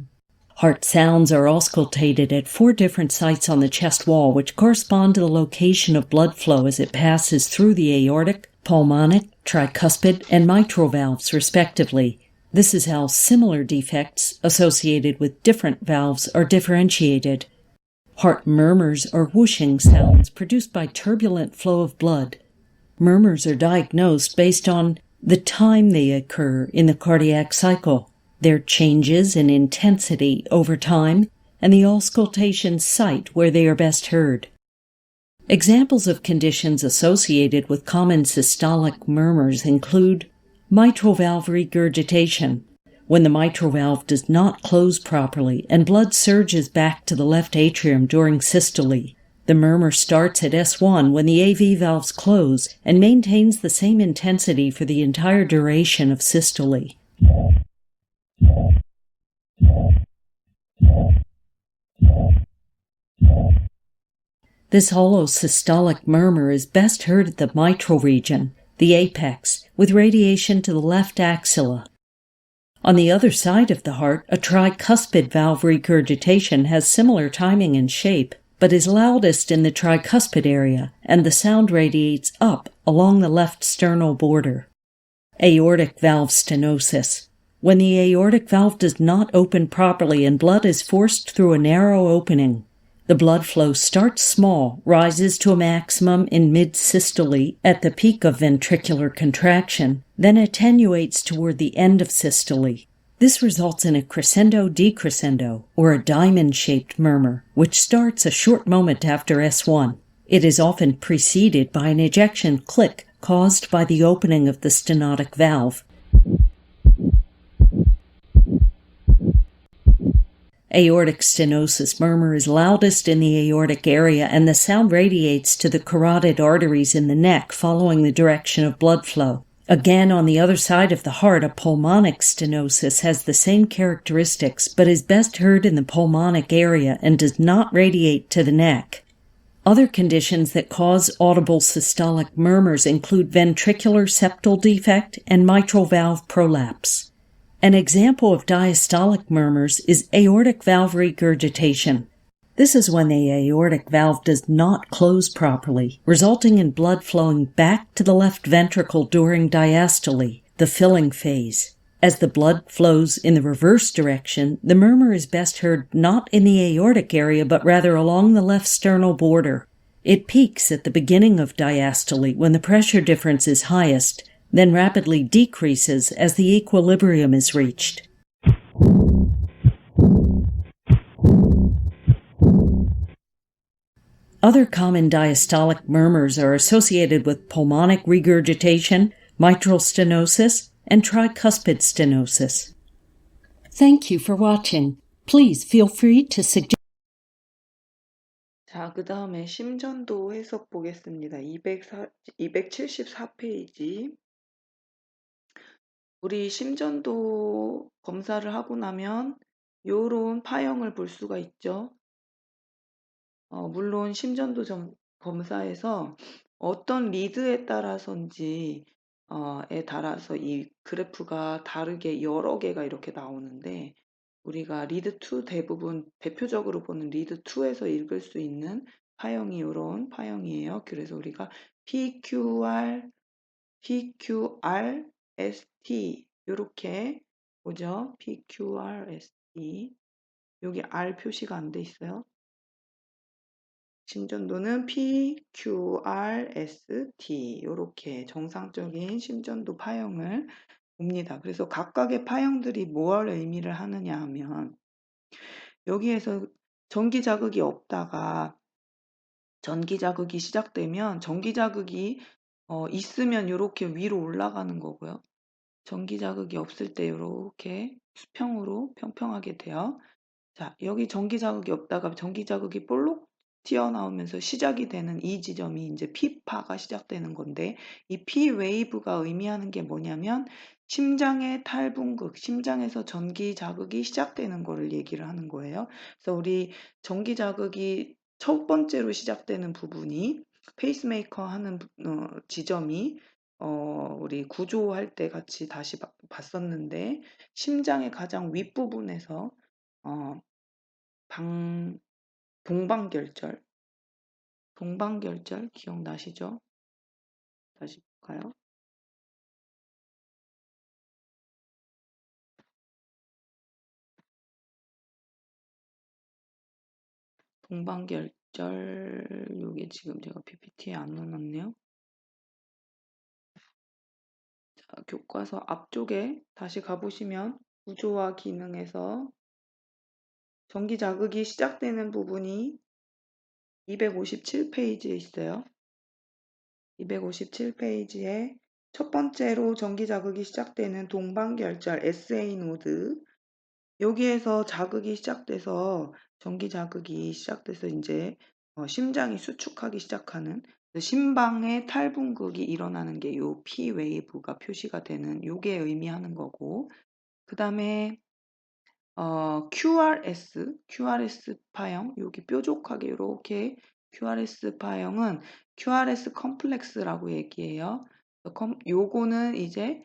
Heart sounds are auscultated at 4 different sites on the chest wall, which correspond to the location of blood flow as it passes through the aortic, pulmonic, tricuspid, and mitral valves, respectively. This is how similar defects associated with different valves are differentiated. Heart murmurs are whooshing sounds produced by turbulent flow of blood. Murmurs are diagnosed based on the time they occur in the cardiac cycle, their changes in intensity over time, and the auscultation site where they are best heard. Examples of conditions associated with common systolic murmurs include mitral valve regurgitation, when the mitral valve does not close properly and blood surges back to the left atrium during systole. The murmur starts at S1 when the AV valves close and maintains the same intensity for the entire duration of systole. This hollow systolic murmur is best heard at the mitral region, the apex, with radiation to the left axilla. On the other side of the heart, a tricuspid valve regurgitation has similar timing and shape, but is loudest in the tricuspid area, and the sound radiates up along the left sternal border. Aortic valve stenosis. When the aortic valve does not open properly and blood is forced through a narrow opening. The blood flow starts small, rises to a maximum in mid-systole at the peak of ventricular contraction, then attenuates toward the end of systole. This results in a crescendo-decrescendo, or a diamond-shaped murmur, which starts a short moment after S1. It is often preceded by an ejection click caused by the opening of the stenotic valve. Aortic stenosis murmur is loudest in the aortic area, and the sound radiates to the carotid arteries in the neck following the direction of blood flow. Again, on the other side of the heart, a pulmonic stenosis has the same characteristics but is best heard in the pulmonic area and does not radiate to the neck. Other conditions that cause audible systolic murmurs include ventricular septal defect and mitral valve prolapse. An example of diastolic murmurs is aortic valve regurgitation. This is when the aortic valve does not close properly, resulting in blood flowing back to the left ventricle during diastole, the filling phase. As the blood flows in the reverse direction, the murmur is best heard not in the aortic area but rather along the left sternal border. It peaks at the beginning of diastole when the pressure difference is highest, then rapidly decreases as the equilibrium is reached. Other common diastolic murmurs are associated with pulmonic regurgitation, mitral stenosis, and tricuspid stenosis. Thank you for watching. Please feel free to suggest. 자, 그 다음에 심전도 해석 보겠습니다. 274페이지. 우리 심전도 검사를 하고 나면 요런 파형을 볼 수가 있죠. 물론 심전도 검사에서 어떤 리드에 따라서인지 에 따라서 이 그래프가 다르게 여러 개가 이렇게 나오는데 우리가 리드 2 대표적으로 보는 리드 2에서 읽을 수 있는 파형이 이런 파형이에요. 그래서 우리가 PQR, ST 이렇게 보죠. PQR, ST 여기 R 표시가 안 돼 있어요. 심전도는 PQRST 이렇게 정상적인 심전도 파형을 봅니다. 그래서 각각의 파형들이 뭘 의미를 하느냐 하면 여기에서 전기 자극이 없다가 전기 자극이 시작되면 전기 자극이 있으면 이렇게 위로 올라가는 거고요. 전기 자극이 없을 때 이렇게 수평으로 평평하게 돼요. 자, 여기 전기 자극이 없다가 전기 자극이 볼록 튀어나오면서 시작이 되는 이 지점이 이제 P파가 시작되는 건데 이 P 웨이브가 의미하는 게 뭐냐면 심장의 탈분극, 심장에서 전기 자극이 시작되는 거를 얘기를 하는 거예요. 그래서 우리 전기 자극이 첫 번째로 시작되는 부분이 페이스메이커 하는 지점이 우리 구조할 때 같이 다시 봤었는데 심장의 가장 윗부분에서 동방결절 기억나시죠? 다시 볼까요? 동방결절 요게 지금 제가 PPT에 안 넣어놨네요. 자, 교과서 앞쪽에 다시 가보시면 구조와 기능에서 전기 자극이 시작되는 부분이 257페이지에 있어요. 257페이지에 첫 번째로 전기 자극이 시작되는 동방결절 SA 노드 여기에서 자극이 시작돼서 전기 자극이 시작돼서 이제 심장이 수축하기 시작하는 심방의 탈분극이 일어나는 게 요 P 웨이브가 표시가 되는 요게 의미하는 거고 그 다음에 QRS 파형 여기 뾰족하게 이렇게 QRS 파형은 QRS 컴플렉스라고 얘기해요. 요거는 이제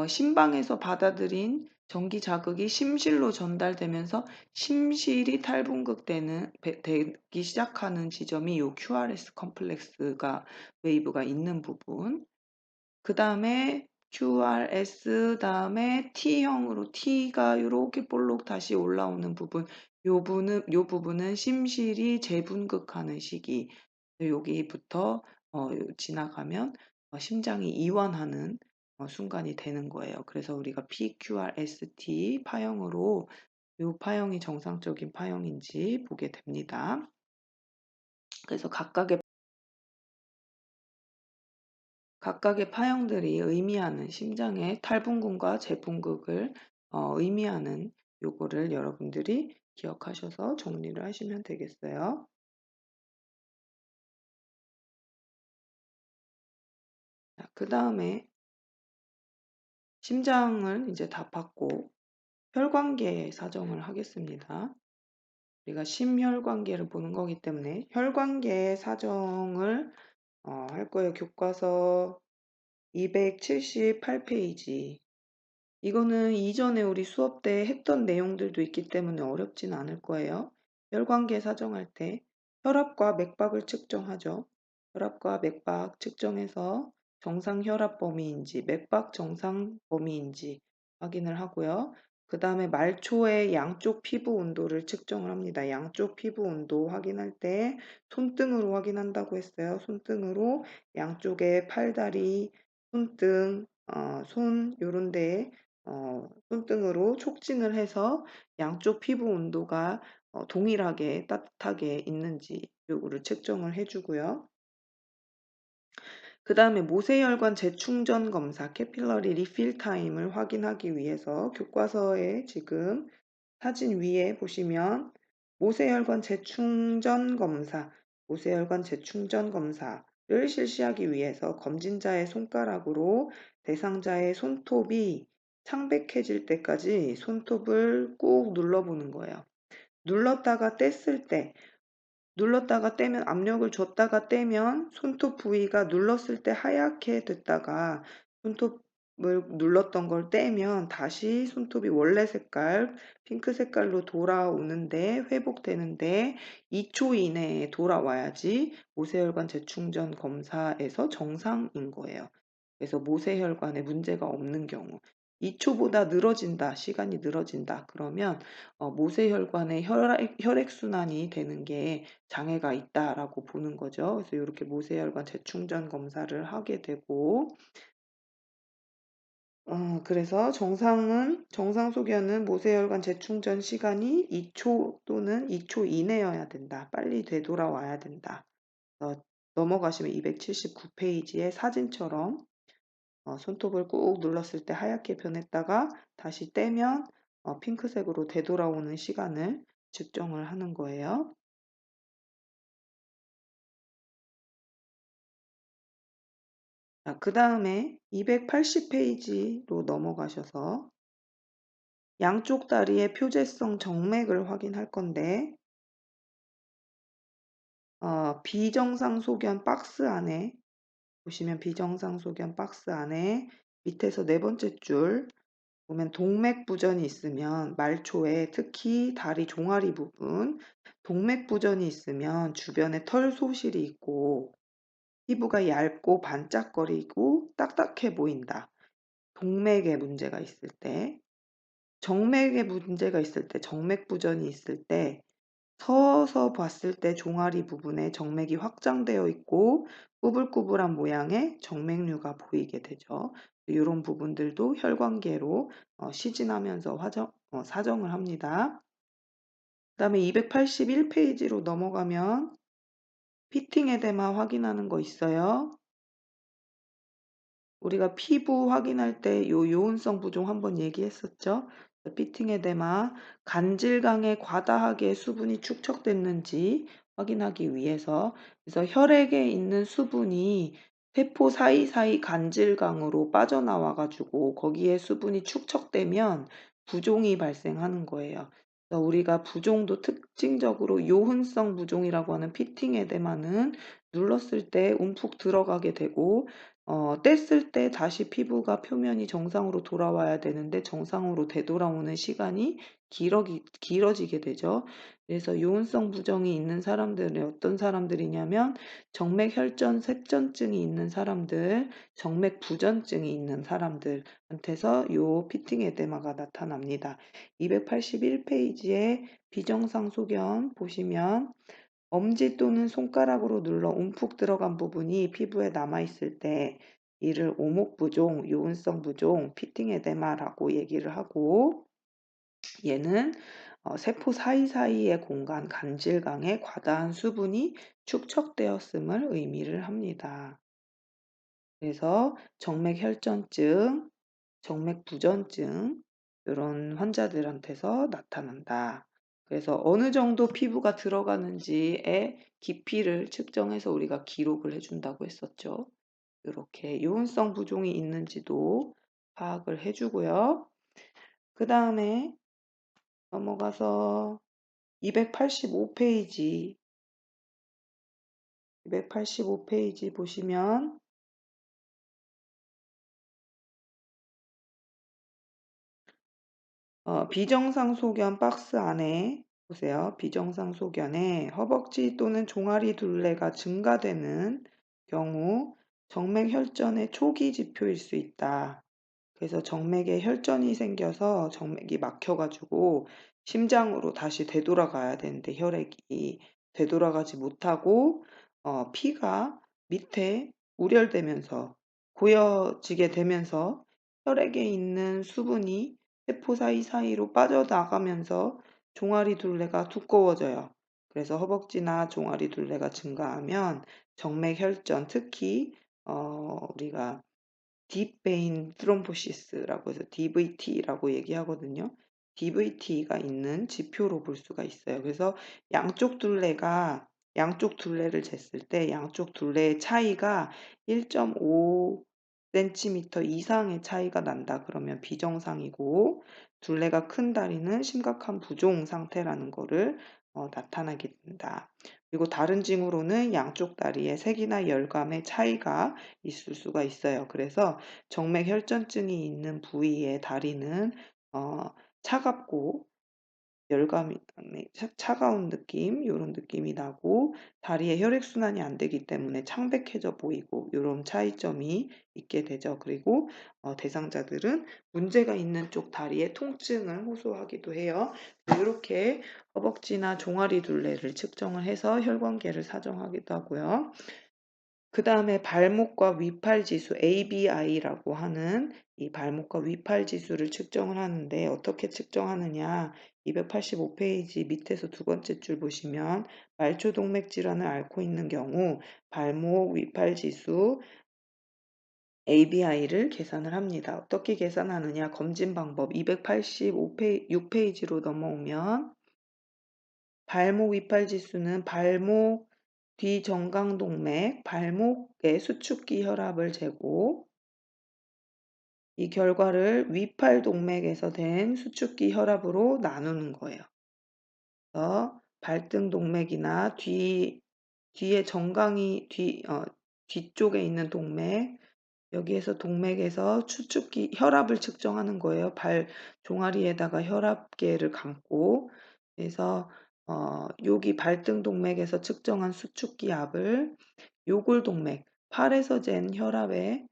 심방에서 받아들인 전기 자극이 심실로 전달되면서 심실이 되기 시작하는 지점이 요 QRS 컴플렉스가 웨이브가 있는 부분. 그 다음에 QRS 다음에 T형으로 T가 이렇게 볼록 다시 올라오는 부분 요 부분은 심실이 재분극하는 시기 여기부터 지나가면 심장이 이완하는 순간이 되는 거예요. 그래서 우리가 PQRST 파형으로 요 파형이 정상적인 파형인지 보게 됩니다. 그래서 각각의 파형들이 의미하는 심장의 탈분극과 재분극을 의미하는 요거를 여러분들이 기억하셔서 정리를 하시면 되겠어요. 그 다음에 심장은 이제 다 봤고 혈관계 사정을 하겠습니다. 우리가 심혈관계를 보는 거기 때문에 혈관계 사정을 할 거예요. 교과서 278페이지. 이거는 이전에 우리 수업 때 했던 내용들도 있기 때문에 어렵진 않을 거예요. 혈관계 사정할 때 혈압과 맥박을 측정하죠. 혈압과 맥박 측정해서 정상 혈압 범위인지 맥박 정상 범위인지 확인을 하고요. 그 다음에 말초의 양쪽 피부 온도를 측정을 합니다. 양쪽 피부 온도 확인할 때 손등으로 확인한다고 했어요. 손등으로 양쪽의 팔다리, 손등, 손 요런 데에 손등으로 촉진을 해서 양쪽 피부 온도가 동일하게 따뜻하게 있는지 요거를 측정을 해주고요. 그 다음에 모세혈관 재충전 검사 캐필러리 리필 타임을 확인하기 위해서 교과서에 지금 사진 위에 보시면 모세혈관 재충전 검사, 모세혈관 재충전 검사를 실시하기 위해서 검진자의 손가락으로 대상자의 손톱이 창백해질 때까지 손톱을 꾹 눌러보는 거예요. 눌렀다가 떼면 압력을 줬다가 떼면 손톱 부위가 눌렀을 때 하얗게 됐다가 손톱을 눌렀던 걸 떼면 다시 손톱이 원래 색깔 핑크 색깔로 돌아오는데 회복되는데 2초 이내에 돌아와야지 모세혈관 재충전 검사에서 정상인 거예요. 그래서 모세혈관에 문제가 없는 경우 2초보다 늘어진다, 시간이 늘어진다. 그러면 모세혈관의 혈액순환이 되는 게 장애가 있다라고 보는 거죠. 그래서 이렇게 모세혈관 재충전 검사를 하게 되고, 그래서 정상 소견은 모세혈관 재충전 시간이 2초 또는 2초 이내여야 된다. 빨리 되돌아와야 된다. 넘어가시면 279페이지의 사진처럼 손톱을 꾹 눌렀을 때 하얗게 변했다가 다시 떼면 핑크색으로 되돌아오는 시간을 측정을 하는 거예요. 그 다음에 280페이지로 넘어가셔서 양쪽 다리의 표재성 정맥을 확인할 건데 비정상 소견 박스 안에 보시면 비정상 소견 박스 안에 밑에서 네 번째 줄 보면 동맥부전이 있으면 말초에 특히 다리 종아리 부분 동맥부전이 있으면 주변에 털 소실이 있고 피부가 얇고 반짝거리고 딱딱해 보인다. 동맥에 문제가 있을 때, 정맥에 문제가 있을 때, 정맥부전이 있을 때 서서 봤을 때 종아리 부분에 정맥이 확장되어 있고 꾸불꾸불한 모양의 정맥류가 보이게 되죠. 이런 부분들도 혈관계로 시진하면서 사정을 합니다. 그 다음에 281페이지로 넘어가면 피팅 에데마 확인하는 거 있어요. 우리가 피부 확인할 때 요온성 부종 한번 얘기했었죠. 피팅 에데마, 간질강에 과다하게 수분이 축적됐는지 확인하기 위해서 그래서 혈액에 있는 수분이 세포 사이사이 간질강으로 빠져나와 가지고 거기에 수분이 축적되면 부종이 발생하는 거예요. 그래서 우리가 부종도 특징적으로 요훈성 부종이라고 하는 피팅 에데마는 눌렀을 때 움푹 들어가게 되고 뗐을 때 다시 피부가 표면이 정상으로 돌아와야 되는데 정상으로 되돌아오는 시간이 길어지게 되죠. 그래서 요온성 부종이 있는 사람들은 어떤 사람들이냐면 정맥혈전 쇠전증이 있는 사람들, 정맥부전증이 있는 사람들한테서 요 피팅 에데마가 나타납니다. 281페이지에 비정상 소견 보시면 엄지 또는 손가락으로 눌러 움푹 들어간 부분이 피부에 남아있을 때 이를 오목부종, 요온성 부종, 피팅 에데마라고 얘기를 하고 얘는 세포 사이사이의 공간 간질강에 과다한 수분이 축적되었음을 의미를 합니다. 그래서 정맥혈전증, 정맥부전증 이런 환자들한테서 나타난다. 그래서 어느 정도 피부가 들어가는지의 깊이를 측정해서 우리가 기록을 해준다고 했었죠. 이렇게 요온성 부종이 있는지도 파악을 해 주고요. 그다음에 넘어가서 285 페이지, 285 페이지 보시면 비정상 소견 박스 안에 보세요. 비정상 소견에 허벅지 또는 종아리 둘레가 증가되는 경우 정맥 혈전의 초기 지표일 수 있다. 그래서 정맥에 혈전이 생겨서 정맥이 막혀가지고 심장으로 다시 되돌아가야 되는데 혈액이 되돌아가지 못하고 피가 밑에 우렬되면서 고여지게 되면서 혈액에 있는 수분이 세포 사이사이로 빠져나가면서 종아리 둘레가 두꺼워져요. 그래서 허벅지나 종아리 둘레가 증가하면 정맥 혈전, 특히 우리가 딥베인 트롬보시스라고 해서 DVT라고 얘기하거든요. DVT가 있는 지표로 볼 수가 있어요. 그래서 양쪽 둘레를 쟀을 때 양쪽 둘레의 차이가 1.5cm 이상의 차이가 난다. 그러면 비정상이고 둘레가 큰 다리는 심각한 부종 상태라는 거를 나타나게 된다. 그리고 다른 징후로는 양쪽 다리의 색이나 열감의 차이가 있을 수가 있어요. 그래서 정맥 혈전증이 있는 부위의 다리는 차갑고 열감이 차가운 느낌 요런 느낌이 나고 다리에 혈액순환이 안 되기 때문에 창백해져 보이고 요런 차이점이 있게 되죠. 그리고 대상자들은 문제가 있는 쪽 다리의 통증을 호소하기도 해요. 이렇게 허벅지나 종아리 둘레를 측정을 해서 혈관계를 사정하기도 하고요. 그 다음에 발목과 위팔 지수 ABI라고 하는 이 발목과 위팔 지수를 측정을 하는데 어떻게 측정하느냐 285 페이지 밑에서 두 번째 줄 보시면 말초동맥 질환을 앓고 있는 경우 발목 위팔 지수 ABI를 계산을 합니다. 어떻게 계산하느냐 검진 방법 286 페이지로 넘어오면 발목 위팔 지수는 발목 뒤정강동맥, 발목의 수축기 혈압을 재고 이 결과를 위팔 동맥에서 된 수축기 혈압으로 나누는 거예요. 그래서 발등 동맥이나 뒤에 정강이 뒤쪽에 있는 동맥 여기에서 동맥에서 수축기 혈압을 측정하는 거예요. 발 종아리에다가 혈압계를 감고 그래서 여기 발등 동맥에서 측정한 수축기 압을 요골동맥 팔에서 잰 혈압에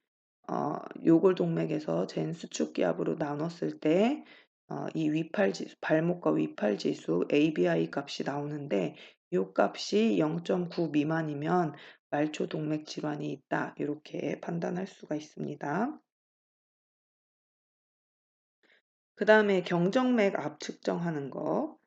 요골동맥에서 잰 수축기압으로 나눴을 때 이 위팔지수, 발목과 위팔지수 ABI 값이 나오는데 이 값이 0.9 미만이면 말초동맥 질환이 있다. 이렇게 판단할 수가 있습니다. 그 다음에 경정맥 압 측정하는 거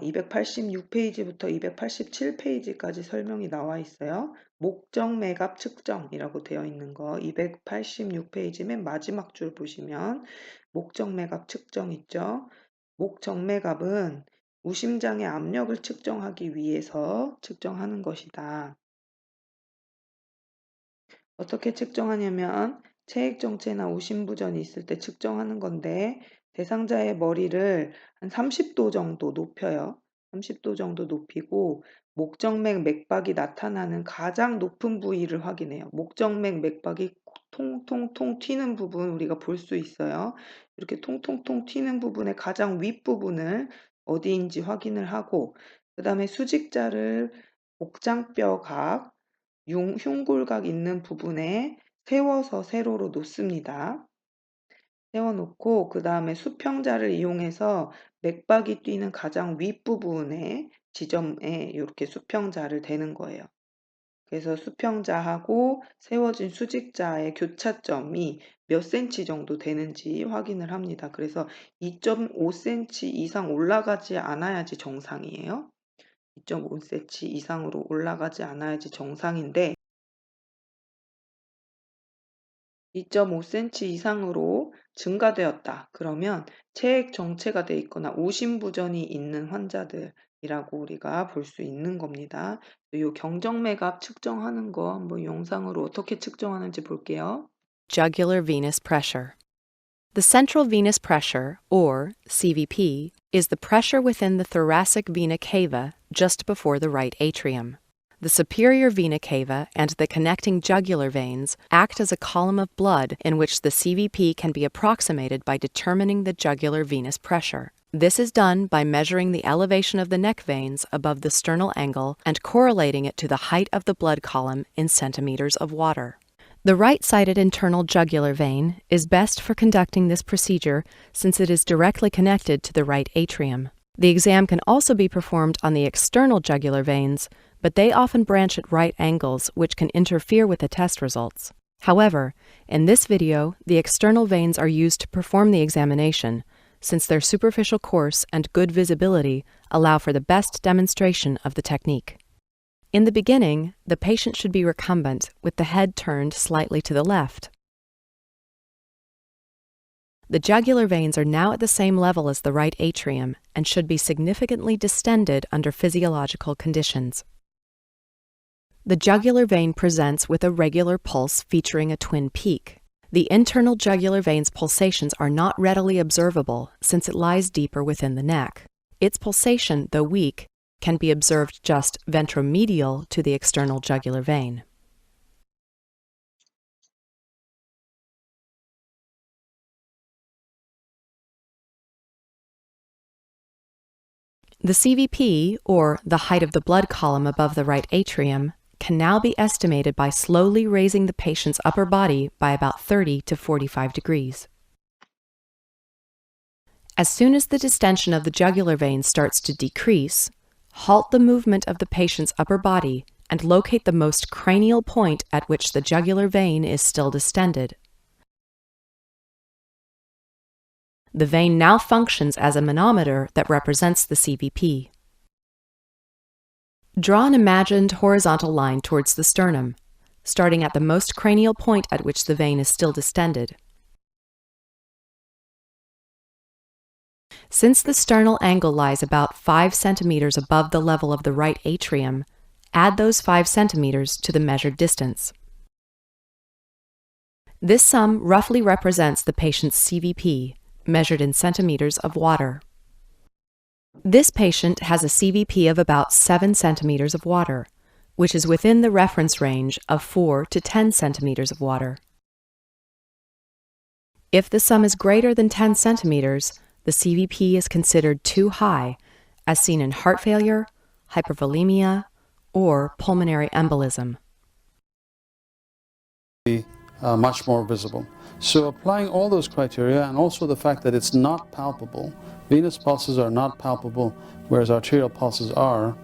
286 페이지부터 287 페이지까지 설명이 나와 있어요. 목정맥압 측정이라고 되어 있는 거 286 페이지 맨 마지막 줄 보시면 목정맥압 측정 있죠. 목정맥압은 우심장의 압력을 측정하기 위해서 측정하는 것이다. 어떻게 측정하냐면 체액정체나 우심부전이 있을 때 측정하는 건데 대상자의 머리를 한 30도 정도 높여요. 30도 정도 높이고 목정맥 맥박이 나타나는 가장 높은 부위를 확인해요. 목정맥 맥박이 통통통 튀는 부분 우리가 볼 수 있어요. 이렇게 통통통 튀는 부분의 가장 윗부분을 어디인지 확인을 하고 그 다음에 수직자를 목장뼈 각 흉골각 있는 부분에 세워서 세로로 놓습니다. 세워놓고 그 다음에 수평자를 이용해서 맥박이 뛰는 가장 윗부분에 지점에 이렇게 수평자를 대는 거예요. 그래서 수평자하고 세워진 수직자의 교차점이 몇 cm 정도 되는지 확인을 합니다. 그래서 2.5cm 이상 올라가지 않아야지 정상이에요. 2.5cm 이상으로 올라가지 않아야지 정상인데 2.5cm 이상으로 증가되었다. 그러면 체액 정체가 돼 있거나 우심부전이 있는 환자들이라고 우리가 볼 수 있는 겁니다. 이 경정맥압 측정하는 거 한번 영상으로 어떻게 측정하는지 볼게요. Jugular venous pressure. The central venous pressure, or CVP, is the pressure within the thoracic vena cava just before the right atrium. The superior vena cava and the connecting jugular veins act as a column of blood in which the CVP can be approximated by determining the jugular venous pressure. This is done by measuring the elevation of the neck veins above the sternal angle and correlating it to the height of the blood column in centimeters of water. The right-sided internal jugular vein is best for conducting this procedure since it is directly connected to the right atrium. The exam can also be performed on the external jugular veins, but they often branch at right angles, which can interfere with the test results. However, in this video, the external veins are used to perform the examination, since their superficial course and good visibility allow for the best demonstration of the technique. In the beginning, the patient should be recumbent, with the head turned slightly to the left. The jugular veins are now at the same level as the right atrium and should be significantly distended under physiological conditions. The jugular vein presents with a regular pulse featuring a twin peak. The internal jugular vein's pulsations are not readily observable since it lies deeper within the neck. Its pulsation, though weak, can be observed just ventromedial to the external jugular vein. The CVP, or the height of the blood column above the right atrium, can now be estimated by slowly raising the patient's upper body by about 30 to 45 degrees. As soon as the distension of the jugular vein starts to decrease, halt the movement of the patient's upper body and locate the most cranial point at which the jugular vein is still distended. The vein now functions as a manometer that represents the CVP. Draw an imagined horizontal line towards the sternum, starting at the most cranial point at which the vein is still distended. Since the sternal angle lies about 5 centimeters above the level of the right atrium, add those 5 centimeters to the measured distance. This sum roughly represents the patient's CVP, measured in centimeters of water. This patient has a CVP of about 7 centimeters of water, which is within the reference range of 4 to 10 centimeters of water. If the sum is greater than 10 centimeters, the CVP is considered too high, as seen in heart failure, hypervolemia, or pulmonary embolism. Much more visible. So applying all those criteria and also the fact that it's not palpable, venous pulses are not palpable, whereas arterial pulses are,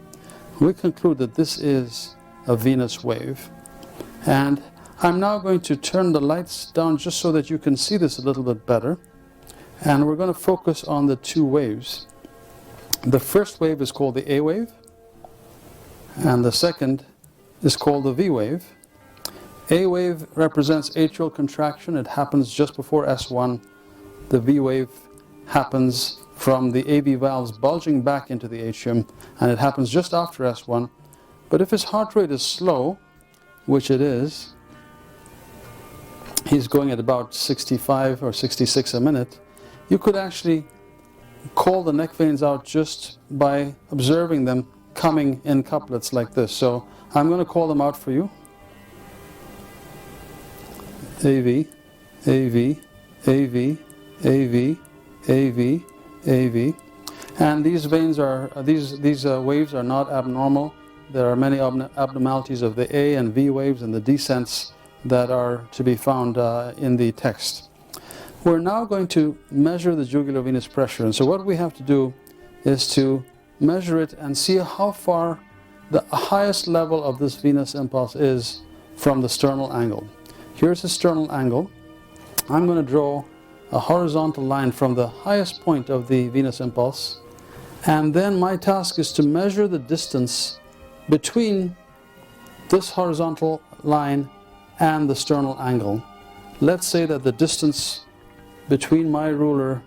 we conclude that this is a venous wave. And I'm now going to turn the lights down just so that you can see this a little bit better. And we're going to focus on the two waves. The first wave is called the A wave, and the second is called the V wave. A wave represents atrial contraction. It happens just before S1. The V wave happens from the AV valves bulging back into the atrium, and it happens just after S1. But if his heart rate is slow, which it is, he's going at about 65 or 66 a minute, you could actually call the neck veins out just by observing them coming in couplets like this. So I'm going to call them out for you. AV, AV, AV, AV, AV, AV. And these veins are, these waves are not abnormal. There are many abnormalities of the A and V waves and the descents that are to be found in the text. We're now going to measure the jugular venous pressure, and so what we have to do is to measure it and see how far the highest level of this venous impulse is from the sternal angle. Here's the sternal angle. I'm going to draw a horizontal line from the highest point of the venous impulse, and then my task is to measure the distance between this horizontal line and the sternal angle. Let's say that the distance between my ruler,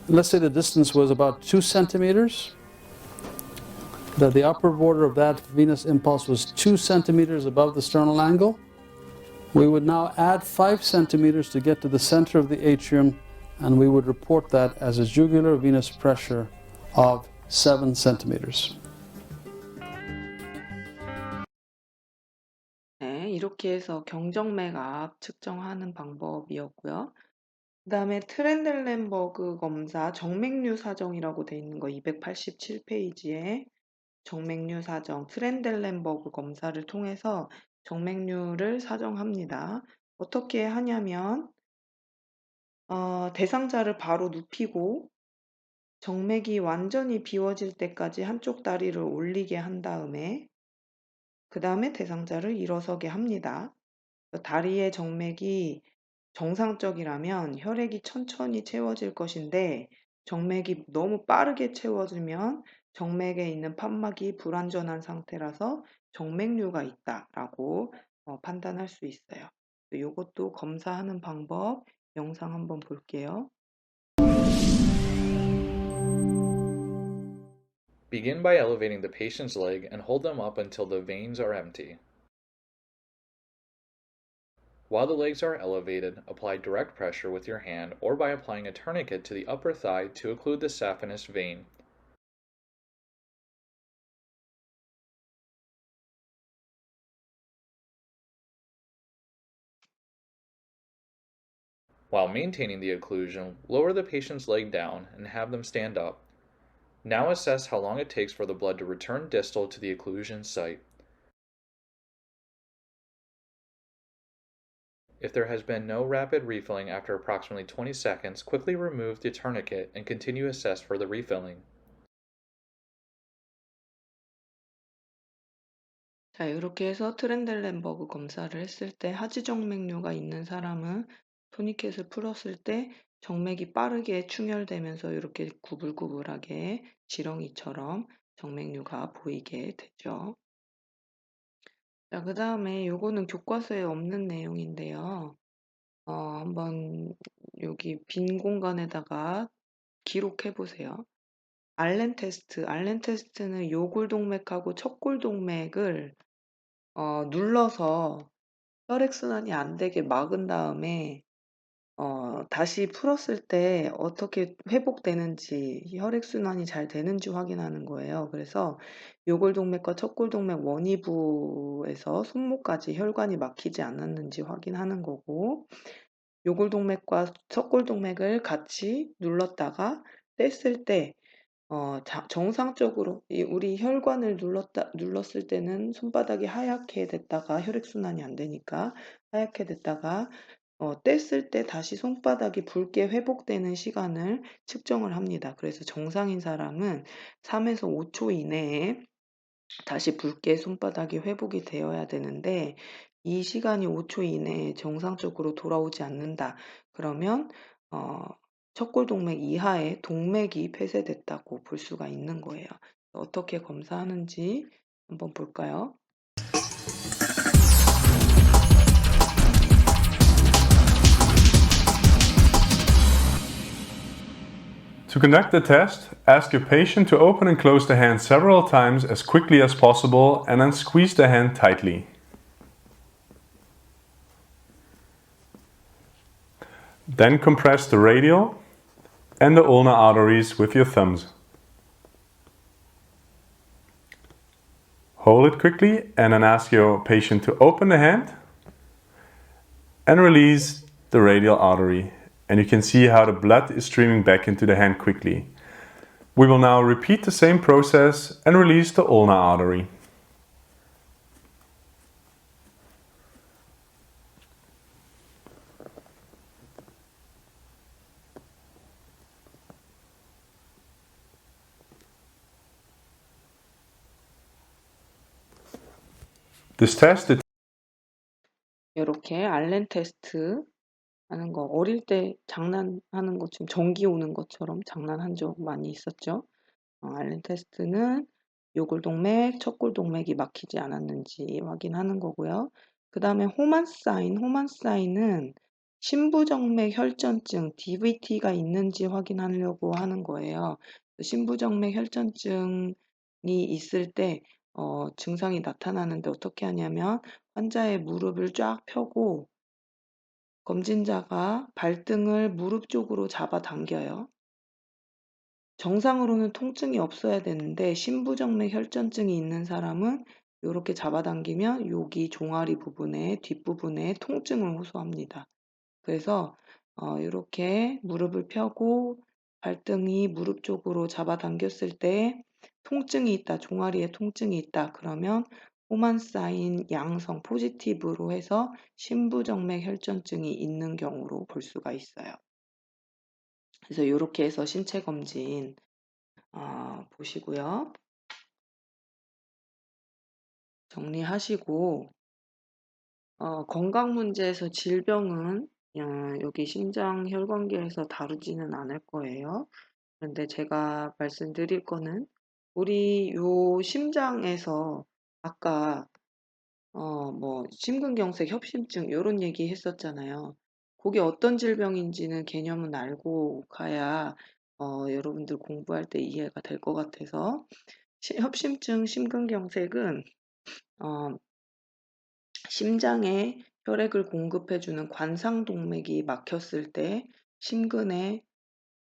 let's say the distance was about 2 centimeters, that the upper border of that venous impulse was 2 centimeters above the sternal angle. We would now add 5 centimeters to get to the center of the atrium and we would report that as a jugular venous pressure of 7 centimeters. 네, 이렇게 해서 경정맥압 측정하는 방법이었고요. 그 다음에 트렌델렌버그 검사 정맥류 사정이라고 돼 있는 거 287페이지에 정맥류 사정 트렌델렌버그 검사를 통해서 정맥류를 사정합니다. 어떻게 하냐면 대상자를 바로 눕히고 정맥이 완전히 비워질 때까지 한쪽 다리를 올리게 한 다음에 그 다음에 대상자를 일어서게 합니다. 다리의 정맥이 정상적이라면 혈액이 천천히 채워질 것인데 정맥이 너무 빠르게 채워지면 정맥에 있는 판막이 불완전한 상태라서 정맥류가 있다라고 판단할 수 있어요. 이것도 검사하는 방법 영상 한번 볼게요. Begin by elevating the patient's leg and hold them up until the veins are empty. While the legs are elevated, apply direct pressure with your hand or by applying a tourniquet to the upper thigh to occlude the saphenous vein. While maintaining the occlusion, lower the patient's leg down and have them stand up. Now assess how long it takes for the blood to return distal to the occlusion site. If there has been no rapid refilling after approximately 20 seconds, quickly remove the tourniquet and continue to assess for the refilling. 자, 이렇게 해서 트렌델렌버그 검사를 했을 때 하지정맥류가 있는 사람은 토니켓을 풀었을 때 정맥이 빠르게 충혈되면서 이렇게 구불구불하게 지렁이처럼 정맥류가 보이게 되죠. 자, 그 다음에 요거는 교과서에 없는 내용인데요. 한번 여기 빈 공간에다가 기록해 보세요. 알렌 테스트는 요골동맥하고 척골동맥을 눌러서 혈액순환이 안 되게 막은 다음에 다시 풀었을 때 어떻게 회복되는지, 혈액순환이 잘 되는지 확인하는 거예요. 그래서 요골동맥과 척골동맥 원위부에서 손목까지 혈관이 막히지 않았는지 확인하는 거고, 요골동맥과 척골동맥을 같이 눌렀다가 뗐을 때 정상적으로 우리 혈관을 눌렀을 때는 손바닥이 하얗게 됐다가 혈액순환이 안 되니까 하얗게 됐다가 뗐을 때 다시 손바닥이 붉게 회복되는 시간을 측정을 합니다. 그래서 정상인 사람은 3에서 5초 이내에 다시 붉게 손바닥이 회복이 되어야 되는데 이 시간이 5초 이내에 정상적으로 돌아오지 않는다. 그러면 척골동맥 이하의 동맥이 폐쇄됐다고 볼 수가 있는 거예요. 어떻게 검사하는지 한번 볼까요? To conduct the test, ask your patient to open and close the hand several times as quickly as possible and then squeeze the hand tightly. Then compress the radial and the ulnar arteries with your thumbs. Hold it quickly and then ask your patient to open the hand and release the radial artery. And you can see how the blood is streaming back into the hand quickly. We will now repeat the same process and release the ulnar artery. This test 이렇게 알렌 테스트 하는 거 어릴 때 장난하는 것처럼 전기 오는 것처럼 장난한 적 많이 있었죠. 알렌 테스트는 요골동맥, 척골동맥이 막히지 않았는지 확인하는 거고요. 그 다음에 호만사인은 신부정맥 혈전증 DVT가 있는지 확인하려고 하는 거예요. 신부정맥 혈전증이 있을 때 증상이 나타나는데 어떻게 하냐면 환자의 무릎을 쫙 펴고 검진자가 발등을 무릎 쪽으로 잡아당겨요. 정상으로는 통증이 없어야 되는데 심부정맥 혈전증이 있는 사람은 요렇게 잡아당기면 여기 종아리 부분에 뒷부분에 통증을 호소합니다. 그래서 요렇게 무릎을 펴고 발등이 무릎 쪽으로 잡아당겼을 때 통증이 있다, 종아리에 통증이 있다 그러면 호만 사인 양성 포지티브로 해서 심부정맥 혈전증이 있는 경우로 볼 수가 있어요. 그래서 요렇게 해서 신체 검진 보시고요. 정리하시고 건강 문제에서 질병은 여기 심장 혈관계에서 다루지는 않을 거예요. 그런데 제가 말씀드릴 거는 우리 요 심장에서 아까 뭐 심근경색, 협심증 요런 얘기 했었잖아요. 그게 어떤 질병인지는 개념은 알고 가야 여러분들 공부할 때 이해가 될 것 같아서 협심증, 심근경색은 어 심장에 혈액을 공급해주는 관상동맥이 막혔을 때 심근에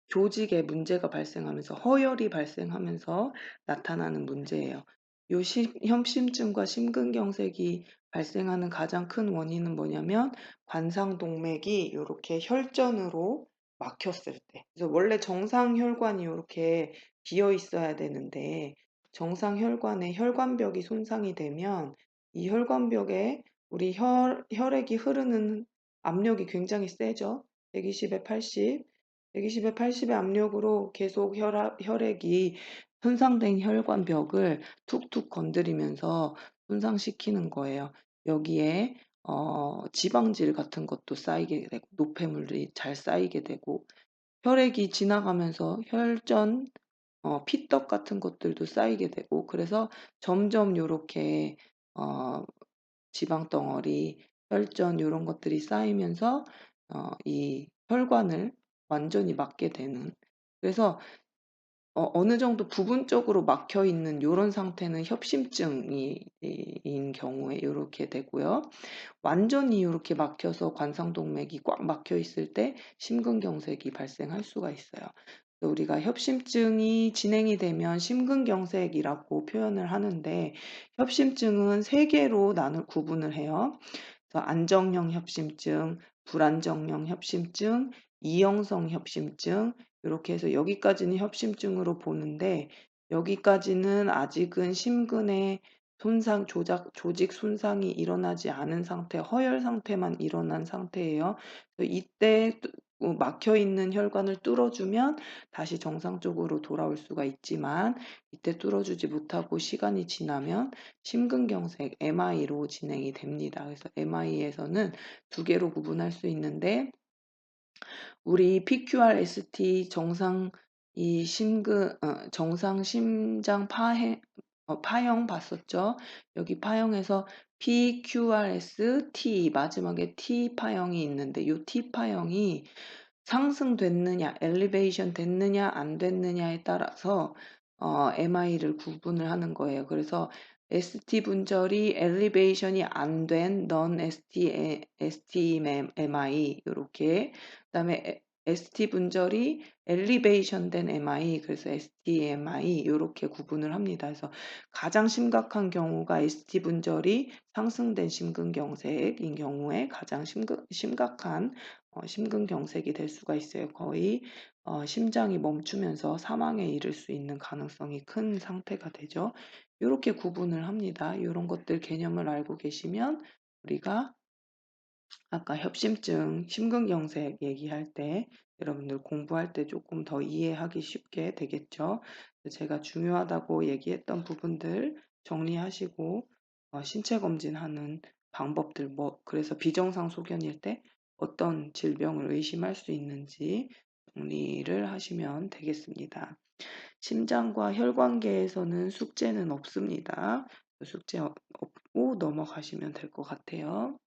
조직에 문제가 발생하면서 허혈이 발생하면서 나타나는 문제예요. 요 협심증과 심근경색이 발생하는 가장 큰 원인은 뭐냐면 관상동맥이 이렇게 혈전으로 막혔을 때. 그래서 원래 정상 혈관이 이렇게 비어 있어야 되는데 정상 혈관의 혈관벽이 손상이 되면 이 혈관벽에 우리 혈액이 흐르는 압력이 굉장히 세죠. 120에 80. 120에 80의 압력으로 계속 혈액이 손상된 혈관벽을 툭툭 건드리면서 손상시키는 거예요. 여기에 지방질 같은 것도 쌓이게 되고 노폐물이 잘 쌓이게 되고 혈액이 지나가면서 혈전 피떡 같은 것들도 쌓이게 되고 그래서 점점 요렇게 지방 덩어리, 혈전 요런 것들이 쌓이면서 이 혈관을 완전히 막게 되는 그래서 어느 정도 부분적으로 막혀 있는 요런 상태는 협심증인 경우에 요렇게 되고요. 완전히 요렇게 막혀서 관상동맥이 꽉 막혀 있을 때 심근경색이 발생할 수가 있어요. 우리가 협심증이 진행이 되면 심근경색이라고 표현을 하는데 협심증은 3개로 구분을 해요. 그래서 안정형 협심증, 불안정형 협심증, 이형성 협심증 이렇게 해서 여기까지는 협심증으로 보는데 여기까지는 아직은 심근의 조직 손상이 일어나지 않은 상태, 허혈 상태만 일어난 상태예요. 이때 막혀 있는 혈관을 뚫어주면 다시 정상적으로 돌아올 수가 있지만 이때 뚫어주지 못하고 시간이 지나면 심근경색 MI로 진행이 됩니다. 그래서 MI에서는 2개로 구분할 수 있는데 우리 PQRST 정상 정상 심장 파형 봤었죠? 여기 파형에서 PQRST 마지막에 T 파형이 있는데 이 T 파형이 상승됐느냐, 엘리베이션 됐느냐, 안 됐느냐에 따라서 MI를 구분을 하는 거예요. 그래서 ST 분절이 엘리베이션이 안 된 non ST MI 이렇게 그다음에 ST 분절이 엘리베이션 된 MI 그래서 STMI 이렇게 구분을 합니다. 그래서 가장 심각한 경우가 ST 분절이 상승된 심근경색인 경우에 가장 심각한 심근경색이 될 수가 있어요. 거의 심장이 멈추면서 사망에 이를 수 있는 가능성이 큰 상태가 되죠. 이렇게 구분을 합니다. 이런 것들 개념을 알고 계시면 우리가 아까 협심증, 심근경색 얘기할 때 여러분들 공부할 때 조금 더 이해하기 쉽게 되겠죠. 제가 중요하다고 얘기했던 부분들 정리하시고 신체 검진하는 방법들 그래서 비정상 소견일 때 어떤 질병을 의심할 수 있는지 정리를 하시면 되겠습니다. 심장과 혈관계에서는 숙제는 없습니다. 숙제 없고 넘어가시면 될 것 같아요.